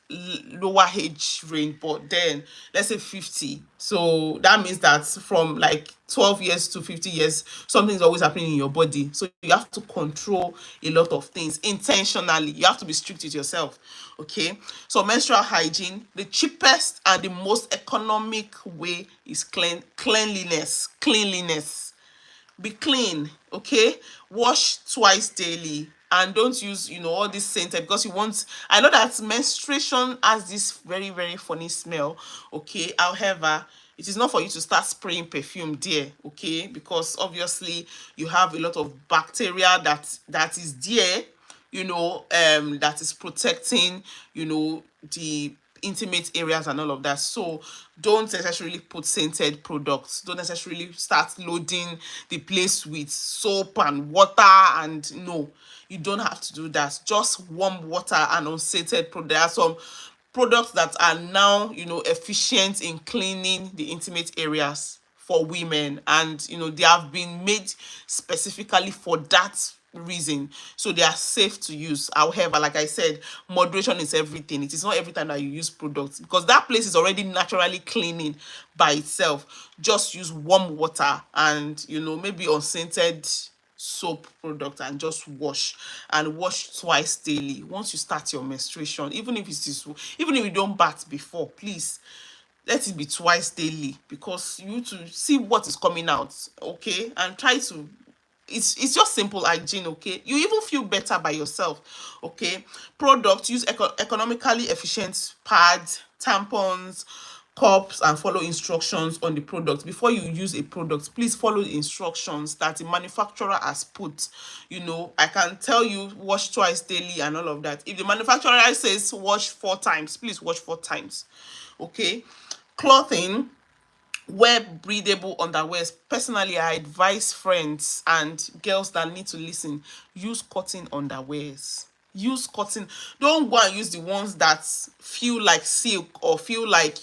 lower age range, but then let's say 50. So that means that from like 12 years to 50 years, something's always happening in your body. So you have to control a lot of things intentionally. You have to be strict with yourself. Okay. So menstrual hygiene, the cheapest and the most economic way is cleanliness. Be clean. Okay, wash twice daily, and don't use all this scent, because you want I know that menstruation has this very very funny smell. Okay, however, it is not for you to start spraying perfume there. Okay, because obviously you have a lot of bacteria that is there, that is protecting, the intimate areas and all of that. So don't necessarily put scented products. Don't necessarily start loading the place with soap and water. And no, you don't have to do that. Just warm water and unscented product. There are some products that are now, efficient in cleaning the intimate areas for women, and they have been made specifically for that reason, so they are safe to use. However, like I said, moderation is everything. It is not every time that you use products, because that place is already naturally cleaning by itself. Just use warm water and maybe unscented soap product, and just wash, and wash twice daily once you start your menstruation. Even if you don't bath before, please let it be twice daily, because you to see what is coming out. Okay, and try to, it's just simple hygiene. Okay, you even feel better by yourself. Okay, product, use economically efficient pads, tampons, cups, and follow instructions on the product. Before you use a product, please follow the instructions that the manufacturer has put. I can tell you wash twice daily and all of that. If the manufacturer says wash 4 times, please wash 4 times. Okay, clothing, wear breathable underwear. Personally, I advise friends and girls that need to listen, use cotton underwears. Use cotton. Don't go and use the ones that feel like silk, or feel like,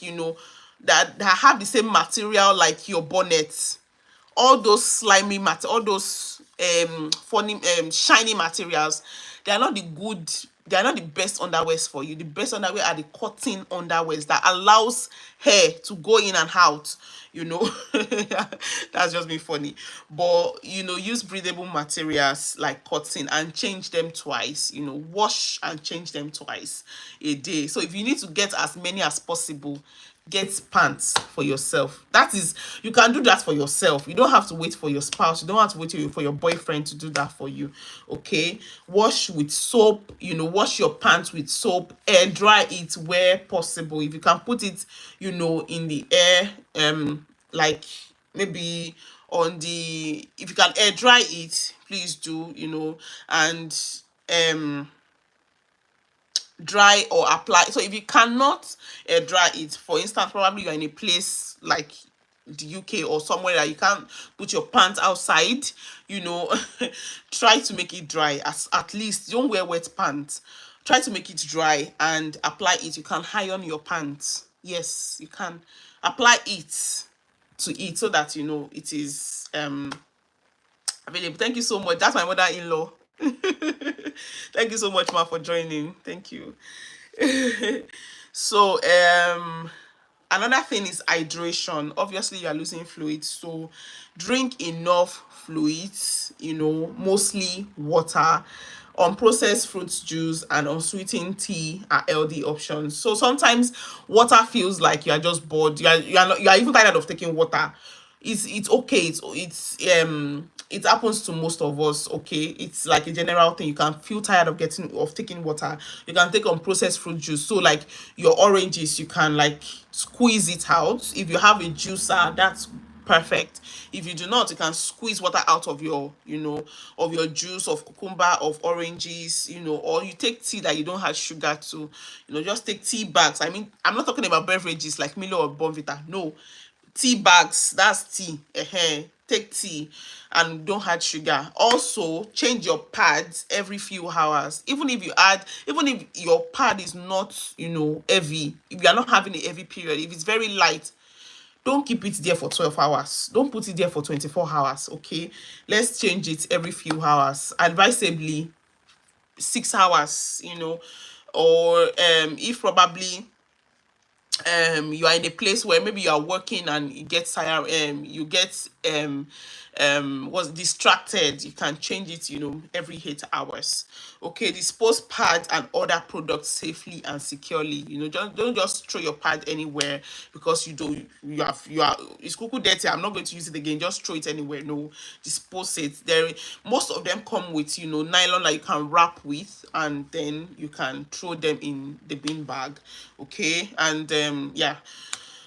that have the same material like your bonnet. All those slimy all those funny shiny materials, they are not the good, they are not the best underwears for you. The best underwear are the cotton underwears that allows hair to go in and out. you know that's just being funny. But use breathable materials like cotton, and change them twice. Wash and change them twice a day. So if you need to get as many as possible, get pants for yourself. That is, you can do that for yourself. You don't have to wait for your spouse. You don't have to wait for your boyfriend to do that for you. Okay, wash with soap. Wash your pants with soap. Air dry it where possible. If you can put it in the air, like maybe on the, if you can air dry it, please do. And dry or apply. So if you cannot dry it, for instance, probably you're in a place like the UK or somewhere that you can't put your pants outside, try to make it dry. At least don't wear wet pants. Try to make it dry and apply it. You can iron your pants. Yes, you can apply it to it, so that it is available. Thank you so much. That's my mother-in-law. Thank you so much, ma, for joining. Thank you. So another thing is hydration. Obviously you are losing fluids, so drink enough fluids, mostly water. Unprocessed fruit juice and unsweetened tea are healthy options. So sometimes water feels like you are just bored. You are even tired of taking water. It's okay. It happens to most of us. Okay, it's like a general thing. You can feel tired of taking water. You can take unprocessed fruit juice. So like your oranges, you can like squeeze it out. If you have a juicer, that's perfect. If you do not, you can squeeze water out of your of your juice of cucumber, of oranges, or you take tea that you don't have sugar to. Just take tea bags. I mean, I'm not talking about beverages like Milo or Bonvita. No, tea bags, that's tea. Take tea and don't add sugar. Also, change your pads every few hours. Even if your pad is not heavy, if you are not having a heavy period, if it's very light, don't keep it there for 12 hours. Don't put it there for 24 hours. Okay, let's change it every few hours, advisably 6 hours. Or if probably you are in a place where maybe you are working and you get tired, you get was distracted, you can change it every 8 hours. Okay, dispose pads and other products safely and securely. Don't just throw your pad anywhere, because you are it's cuckoo dirty, I'm not going to use it again, just throw it anywhere. No, dispose it. Most of them come with nylon that you can wrap with, and then you can throw them in the bin bag. Okay, and yeah.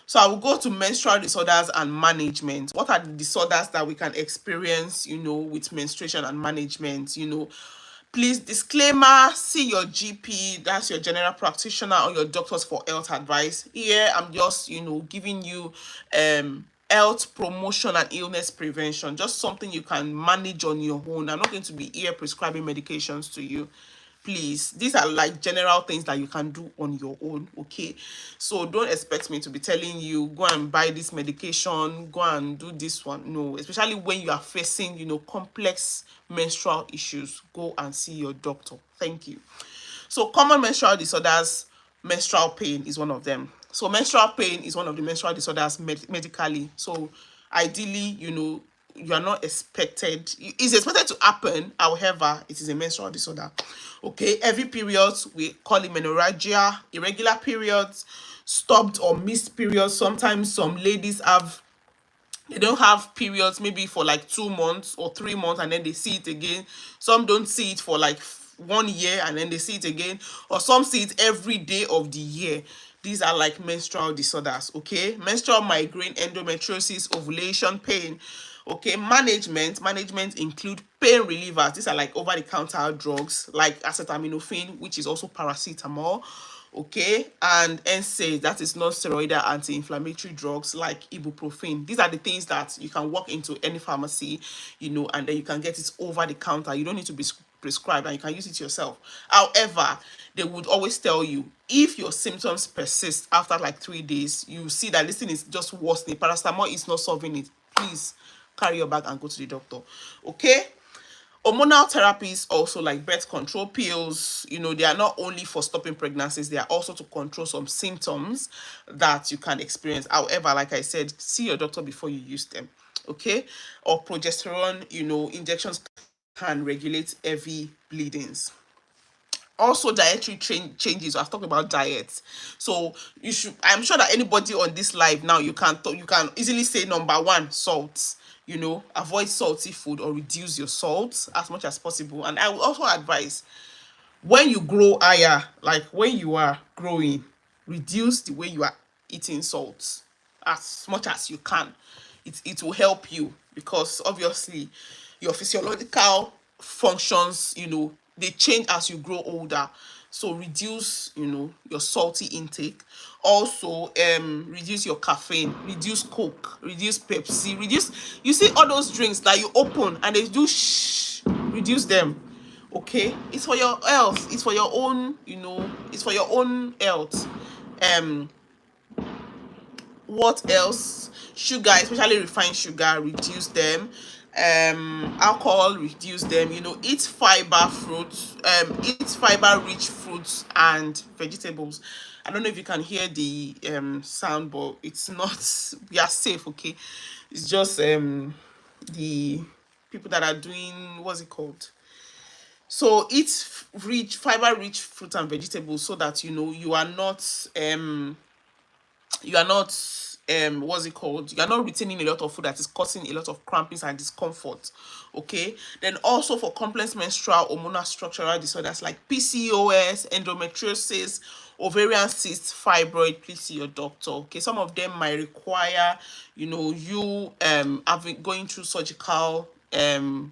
So I will go to menstrual disorders and management. What are the disorders that we can experience with menstruation and management? Please, disclaimer, see your GP, that's your general practitioner, or your doctors for health advice. Here, I'm just, giving you health promotion and illness prevention, just something you can manage on your own. I'm not going to be here prescribing medications to you. Please, these are like general things that you can do on your own, okay? So don't expect me to be telling you go and buy this medication, go and do this one. No, especially when you are facing, complex menstrual issues, go and see your doctor. Thank you. So common menstrual disorders, menstrual pain is one of them. So menstrual pain is one of the menstrual disorders medically. So ideally, you are not expected, it's expected to happen. However, it is a menstrual disorder. Okay, every period, we call it menorrhagia, irregular periods, stopped or missed periods. Sometimes some ladies they don't have periods maybe for like 2 months or 3 months, and then they see it again. Some don't see it for like 1 year, and then they see it again, or some see it every day of the year. These are like menstrual disorders. Okay, menstrual migraine, endometriosis, ovulation pain. Okay, management include pain relievers. These are like over the counter drugs like acetaminophen, which is also paracetamol. Okay, and NSAIDs, that is non-steroidal anti-inflammatory drugs like ibuprofen. These are the things that you can walk into any pharmacy, and then you can get it over the counter. You don't need to be prescribed, and you can use it yourself. However, they would always tell you, if your symptoms persist after like 3 days, you see that this thing is just worsening, paracetamol is not solving it, please carry your bag and go to the doctor. Okay, hormonal therapies also, like birth control pills, they are not only for stopping pregnancies, they are also to control some symptoms that you can experience. However, like I said, see your doctor before you use them. Okay, or progesterone, injections can regulate heavy bleedings. Also, dietary changes. I've talked about diet, so I'm sure that anybody on this live now, you can easily say number one, salt. Avoid salty food or reduce your salt as much as possible. And I will also advise, when you grow higher, like when you are growing, reduce the way you are eating salt as much as you can. It will help you, because obviously your physiological functions, they change as you grow older. So reduce, your salty intake. Also, reduce your caffeine, reduce Coke, reduce Pepsi, reduce, you see all those drinks that you open and they do reduce them. Okay, it's for your health, it's for your own, it's for your own health. um what else? Sugar, especially refined sugar, reduce them. Alcohol, reduce them. Eat fiber fruits, eat fiber rich fruits and vegetables. I don't know if you can hear the sound, but it's not, we are safe. Okay, it's just the people that are doing, what's it called, so eat rich fiber rich fruit and vegetables, so that you are not what's it called, you are not retaining a lot of food that is causing a lot of crampings and discomfort. Okay, then also for complex menstrual hormonal structural disorders like PCOS, endometriosis, ovarian cysts, fibroid, please see your doctor. Okay, some of them might require, you having going through surgical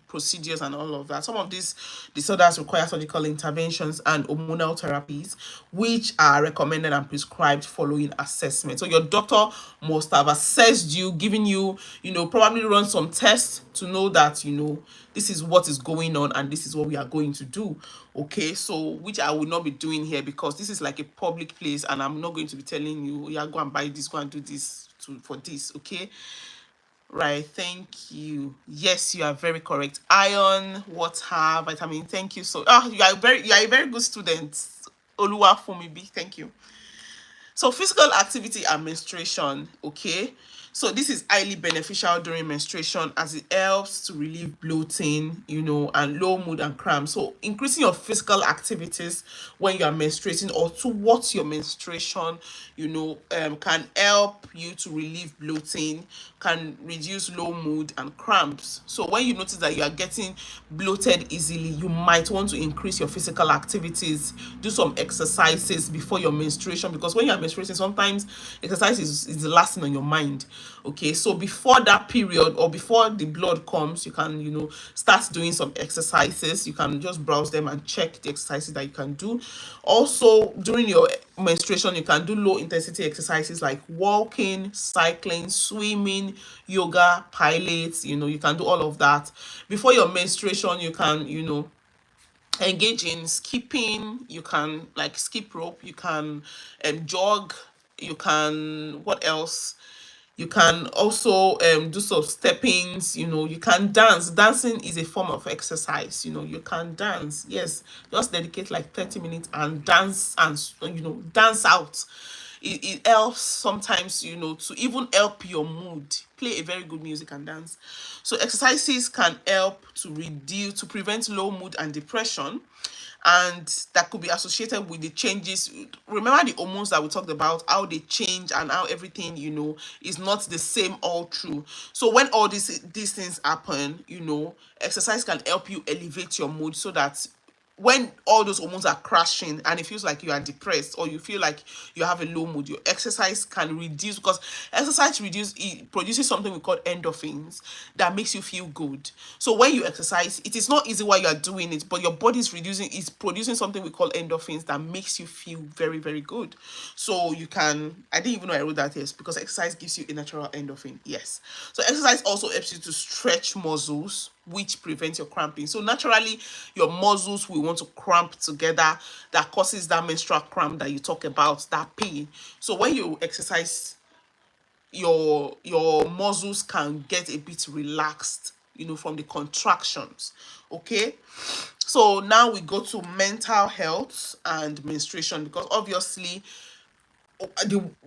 procedures and all of that. Some of these disorders require surgical interventions and hormonal therapies, which are recommended and prescribed following assessment. So your doctor must have assessed you, given you, probably run some tests to know that, this is what is going on and this is what we are going to do. Okay, so which I will not be doing here, because this is like a public place and I'm not going to be telling you, yeah, go and buy this, go and do this for this. Okay, right, thank you. Yes, you are very correct. Iron, water, vitamin. Thank you. So, you are a very good student. Oluwa Fumibi, thank you. So physical activity and menstruation, okay? So this is highly beneficial during menstruation, as it helps to relieve bloating, and low mood and cramps. So increasing your physical activities when you are menstruating or towards your menstruation, can help you to relieve bloating, can reduce low mood and cramps. So when you notice that you are getting bloated easily, you might want to increase your physical activities, do some exercises before your menstruation, because when you are menstruating, sometimes exercise is the last thing on your mind. Okay, so before that period or before the blood comes, you can, start doing some exercises. You can just browse them and check the exercises that you can do. Also, during your menstruation, you can do low intensity exercises like walking, cycling, swimming, yoga, pilates. You can do all of that. Before your menstruation, you can, engage in skipping. You can like skip rope. You can jog. You can, what else, you can also do some steppings. You can dance. Dancing is a form of exercise. You can dance. Yes, just dedicate like 30 minutes and dance, and dance out. It helps sometimes, to even help your mood. Play a very good music and dance. So exercises can help to prevent low mood and depression, and that could be associated with the changes. Remember the hormones that we talked about, how they change and how everything, is not the same all through. So when all these things happen, exercise can help you elevate your mood, so that when all those hormones are crashing and it feels like you are depressed, or you feel like you have a low mood, your exercise can reduce, because exercise reduce it produces something we call endorphins that makes you feel good. So when you exercise, it is not easy while you are doing it, but your body is producing something we call endorphins that makes you feel very, very good. So you can, I didn't even know I wrote that, yes, because exercise gives you a natural endorphin. Yes. So exercise also helps you to stretch muscles, which prevents your cramping. So naturally, your muscles will want to cramp together. That causes that menstrual cramp that you talk about, that pain. So when you exercise, your muscles can get a bit relaxed, from the contractions. Okay. So now we go to mental health and menstruation, because obviously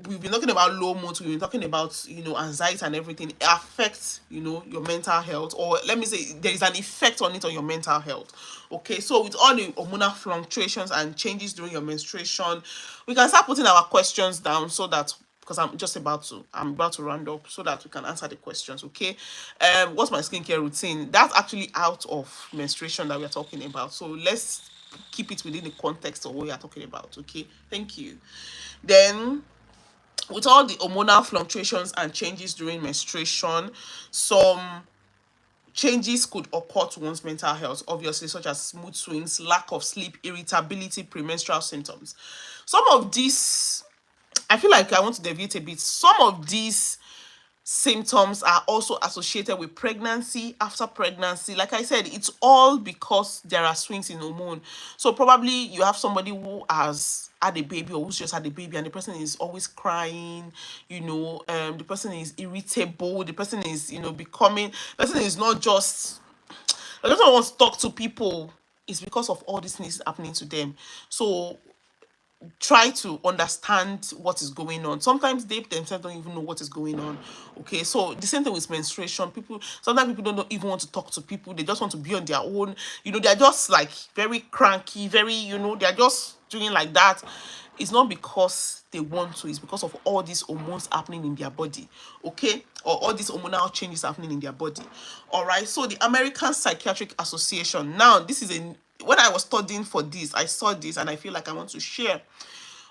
we've been talking about low moods, we've been talking about anxiety and everything. It affects your mental health, or let me say there is an effect on it on your mental health. Okay, so with all the hormonal fluctuations and changes during your menstruation, we can start putting our questions down, so that, because I'm about to round up, so that we can answer the questions. Okay. What's my skincare routine? That's actually out of menstruation that we're talking about, so let's keep it within the context of what we are talking about. Okay, thank you. Then, with all the hormonal fluctuations and changes during menstruation, some changes could occur to one's mental health, obviously, such as mood swings, lack of sleep, irritability, premenstrual symptoms. Some of these, I feel like I want to deviate a bit. Some of these symptoms are also associated with pregnancy, after pregnancy. Like I said, it's all because there are swings in hormone. So probably you have somebody who has had a baby, or who's just had a baby, and the person is always crying, the person is irritable, the person is, becoming, the person is not just, I just don't want to talk to people. It's because of all these things happening to them. So try to understand what is going on. Sometimes they themselves don't even know what is going on. Okay, so the same thing with menstruation. Sometimes people don't even want to talk to people. They just want to be on their own. They're just like very cranky, very, they're just doing like that. It's not because they want to, it's because of all these hormones happening in their body. Okay, or all these hormonal changes happening in their body. All right, so the American Psychiatric Association, now this is a, when I was studying for this, I saw this and I feel like I want to share,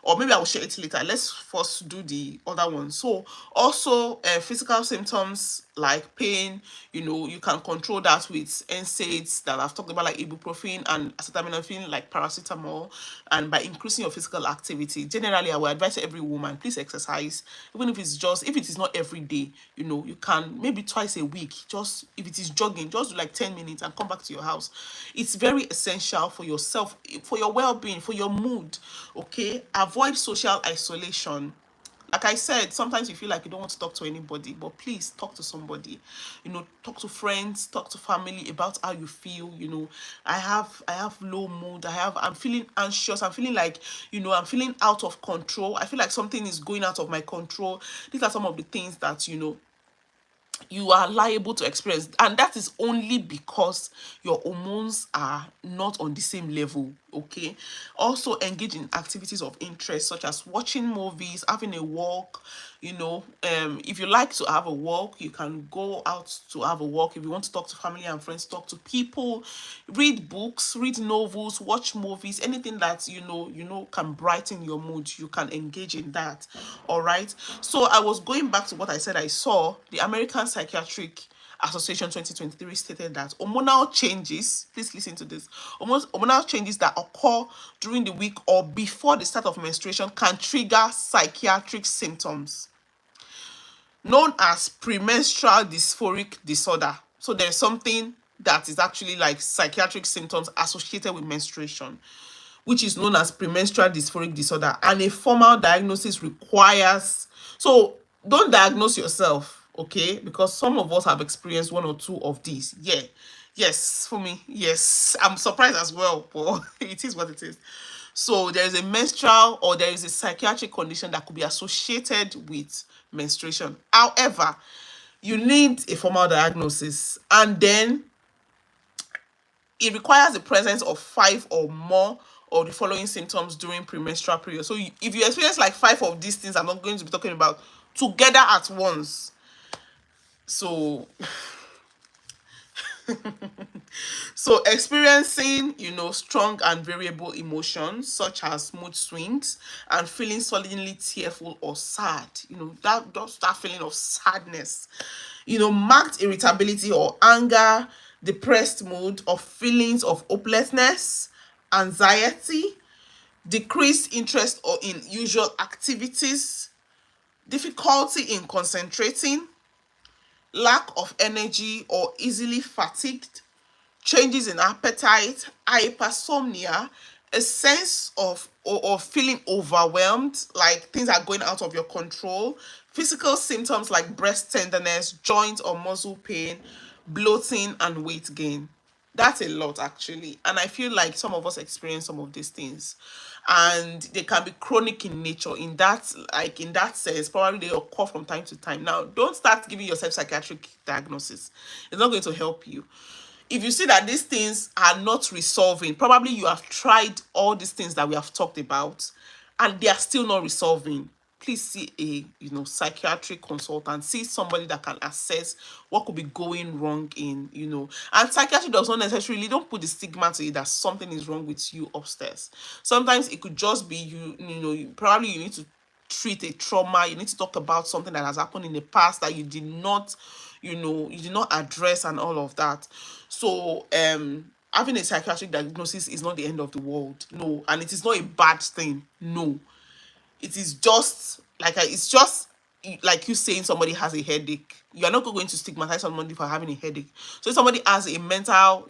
or maybe I will share it later. Let's first do the other one. So also physical symptoms like pain, you can control that with NSAIDs that I've talked about, like ibuprofen and acetaminophen, like paracetamol, and by increasing your physical activity. Generally, I will advise every woman, please exercise, even if it is not every day. You can maybe twice a week. Just if it is jogging, just do like 10 minutes and come back to your house. It's very essential for yourself, for your well-being, for your mood. Okay, avoid social isolation. Like I said, sometimes you feel like you don't want to talk to anybody, but please talk to somebody. Talk to friends, talk to family about how you feel. I have low mood. I'm feeling anxious. I'm feeling like, I'm feeling out of control. I feel like something is going out of my control. These are some of the things that you are liable to experience, and that is only because your hormones are not on the same level. Okay. Also engage in activities of interest such as watching movies, having a walk. If you like to have a walk, you can go out to have a walk. If you want to talk to family and friends, talk to people, read books, read novels, watch movies, anything that can brighten your mood, you can engage in that. All right. So I was going back to what I said I saw. The American Psychiatric Association 2023 stated that hormonal changes, please listen to this, hormonal changes that occur during the week or before the start of menstruation can trigger psychiatric symptoms known as premenstrual dysphoric disorder. So there's something that is actually like psychiatric symptoms associated with menstruation, which is known as premenstrual dysphoric disorder, and a formal diagnosis requires. So don't diagnose yourself, okay? Because some of us have experienced one or two of these. Yeah, yes, for me, yes. I'm surprised as well, but it is what it is. So there is a menstrual or there is a psychiatric condition that could be associated with menstruation. However, you need a formal diagnosis, and then it requires the presence of five or more of the following symptoms during premenstrual period. So if you experience like five of these things I'm not going to be talking about together at once, so experiencing, strong and variable emotions such as mood swings and feeling suddenly tearful or sad, that feeling of sadness, marked irritability or anger, depressed mood, or feelings of hopelessness, anxiety, decreased interest or in usual activities, difficulty in concentrating, lack of energy or easily fatigued, changes in appetite, hypersomnia, a sense of feeling overwhelmed, like things are going out of your control, physical symptoms like breast tenderness, joint or muscle pain, bloating, and weight gain. That's a lot actually. And I feel like some of us experience some of these things. And they can be chronic in nature. In that sense, probably they occur from time to time. Now, don't start giving yourself psychiatric diagnosis. It's not going to help you. If you see that these things are not resolving, probably you have tried all these things that we have talked about and they are still not resolving, please see a psychiatric consultant. See somebody that can assess what could be going wrong in. And psychiatry does not necessarily, don't put the stigma to it that something is wrong with you upstairs. Sometimes it could just be probably you need to treat a trauma. You need to talk about something that has happened in the past that you did not address and all of that. So having a psychiatric diagnosis is not the end of the world, no. And it is not a bad thing, no. It is just it's just like you saying somebody has a headache. You are not going to stigmatize somebody for having a headache. So if somebody has a mental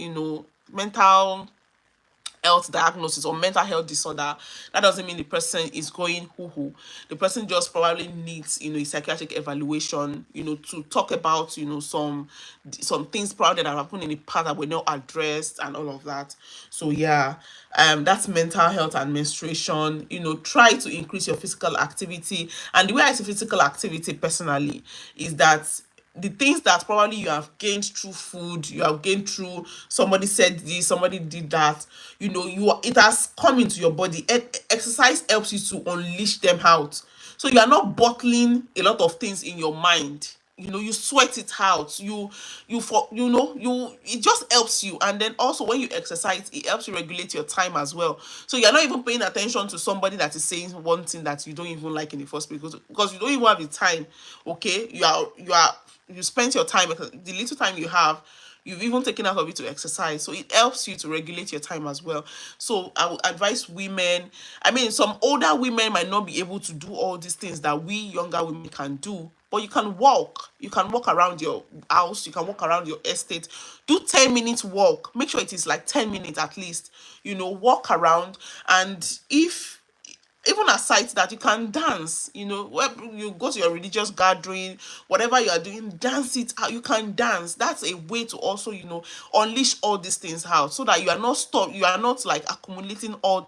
health diagnosis or mental health disorder, that doesn't mean the person is going hoo-hoo. The person just probably needs, a psychiatric evaluation, to talk about, some things probably that have happened in the past that were not addressed and all of that. So yeah, that's mental health and menstruation. Try to increase your physical activity. And the way I see physical activity personally is that the things that probably you have gained through food, you have gained through somebody said this, somebody did that, it has come into your body. Exercise helps you to unleash them out. So you are not bottling a lot of things in your mind. You sweat it out. It just helps you. And then also when you exercise, it helps you regulate your time as well. So you're not even paying attention to somebody that is saying one thing that you don't even like in the first place, because you don't even have the time. Okay, you spend your time, the little time you have, you've even taken out of it to exercise. So it helps you to regulate your time as well. So I would advise women, I mean, some older women might not be able to do all these things that we younger women can do, but you can walk. You can walk around your house, you can walk around your estate. Do 10 minutes walk. Make sure it is like 10 minutes at least. Walk around. And if even aside that, you can dance. Where you go to your religious gathering, whatever you are doing, dance it out. You can dance. That's a way to also unleash all these things out, so that you are not stuck, you are not like accumulating all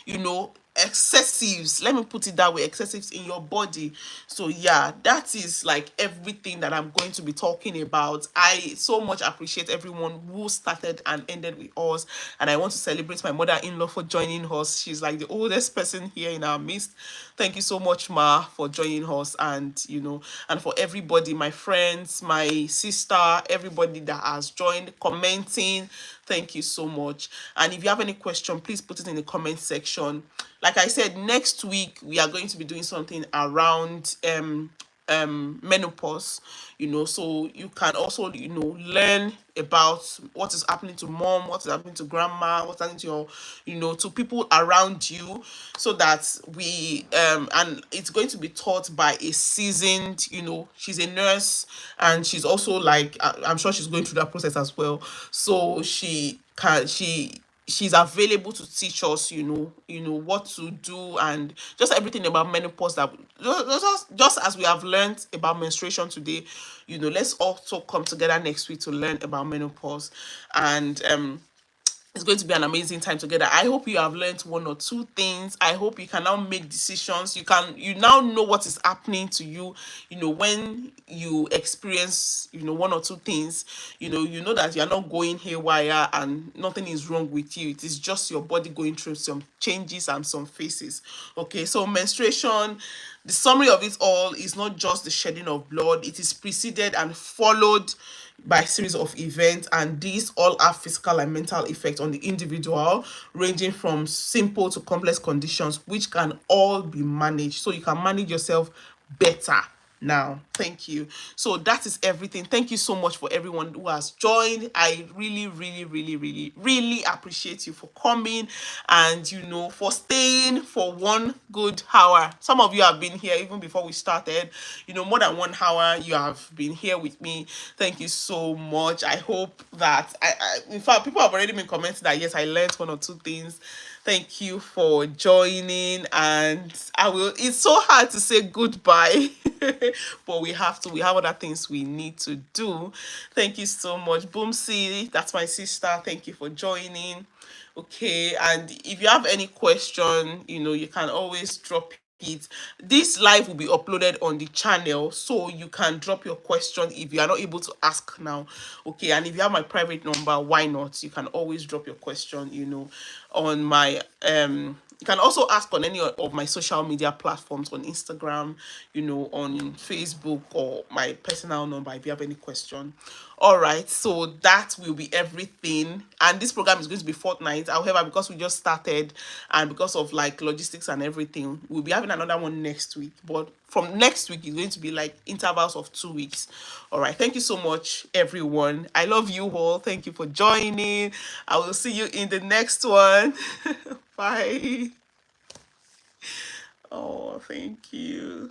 you know excessives, let me put it that way, excessives in your body. So yeah, that is like everything that I'm going to be talking about. I so much appreciate everyone who started and ended with us, and I want to celebrate my mother-in-law for joining us. She's like the oldest person here in our midst. Thank you so much, Ma, for joining us. And and for everybody, my friends, my sister, everybody that has joined, commenting, thank you so much. And if you have any question, please put it in the comment section. Like I said, next week we are going to be doing something around menopause, so you can also learn about what is happening to mom, what is happening to grandma, what's happening to your to people around you, so that we and it's going to be taught by a seasoned, she's a nurse, and she's also like I'm sure she's going through that process as well. So she's available to teach us, what to do, and just everything about menopause, that just as we have learned about menstruation today, let's also come together next week to learn about menopause. And it's going to be an amazing time together. I hope you have learned one or two things. I hope you can now make decisions. You now know what is happening to you, when you experience, one or two things, you know that you're not going haywire and nothing is wrong with you. It is just your body going through some changes and some phases. Okay, so menstruation, the summary of it all is not just the shedding of blood, it is preceded and followed by a series of events, and these all have physical and mental effects on the individual, ranging from simple to complex conditions, which can all be managed. So you can manage yourself better now. Thank you. So that is everything. Thank you so much for everyone who has joined. I really, really, really, really, really appreciate you for coming, and for staying for 1 good hour. Some of you have been here even before we started, more than 1 hour you have been here with me. Thank you so much. I hope that in fact, people have already been commenting that yes, I learned one or two things. Thank you for joining, and it's so hard to say goodbye, but we have other things we need to do. Thank you so much, Boomsy. That's my sister. Thank you for joining. Okay, and if you have any question, you can always drop it. This live will be uploaded on the channel, so you can drop your question if you are not able to ask now. Okay, and if you have my private number, why not? You can always drop your question, on my you can also ask on any of my social media platforms, on Instagram, on Facebook, or my personal number if you have any question. All right, so that will be everything. And this program is going to be fortnight. However, because we just started and because of like logistics and everything, we'll be having another one next week. But from next week, it's going to be like intervals of 2 weeks. All right, thank you so much, everyone. I love you all. Thank you for joining. I will see you in the next one. Bye. Oh, thank you.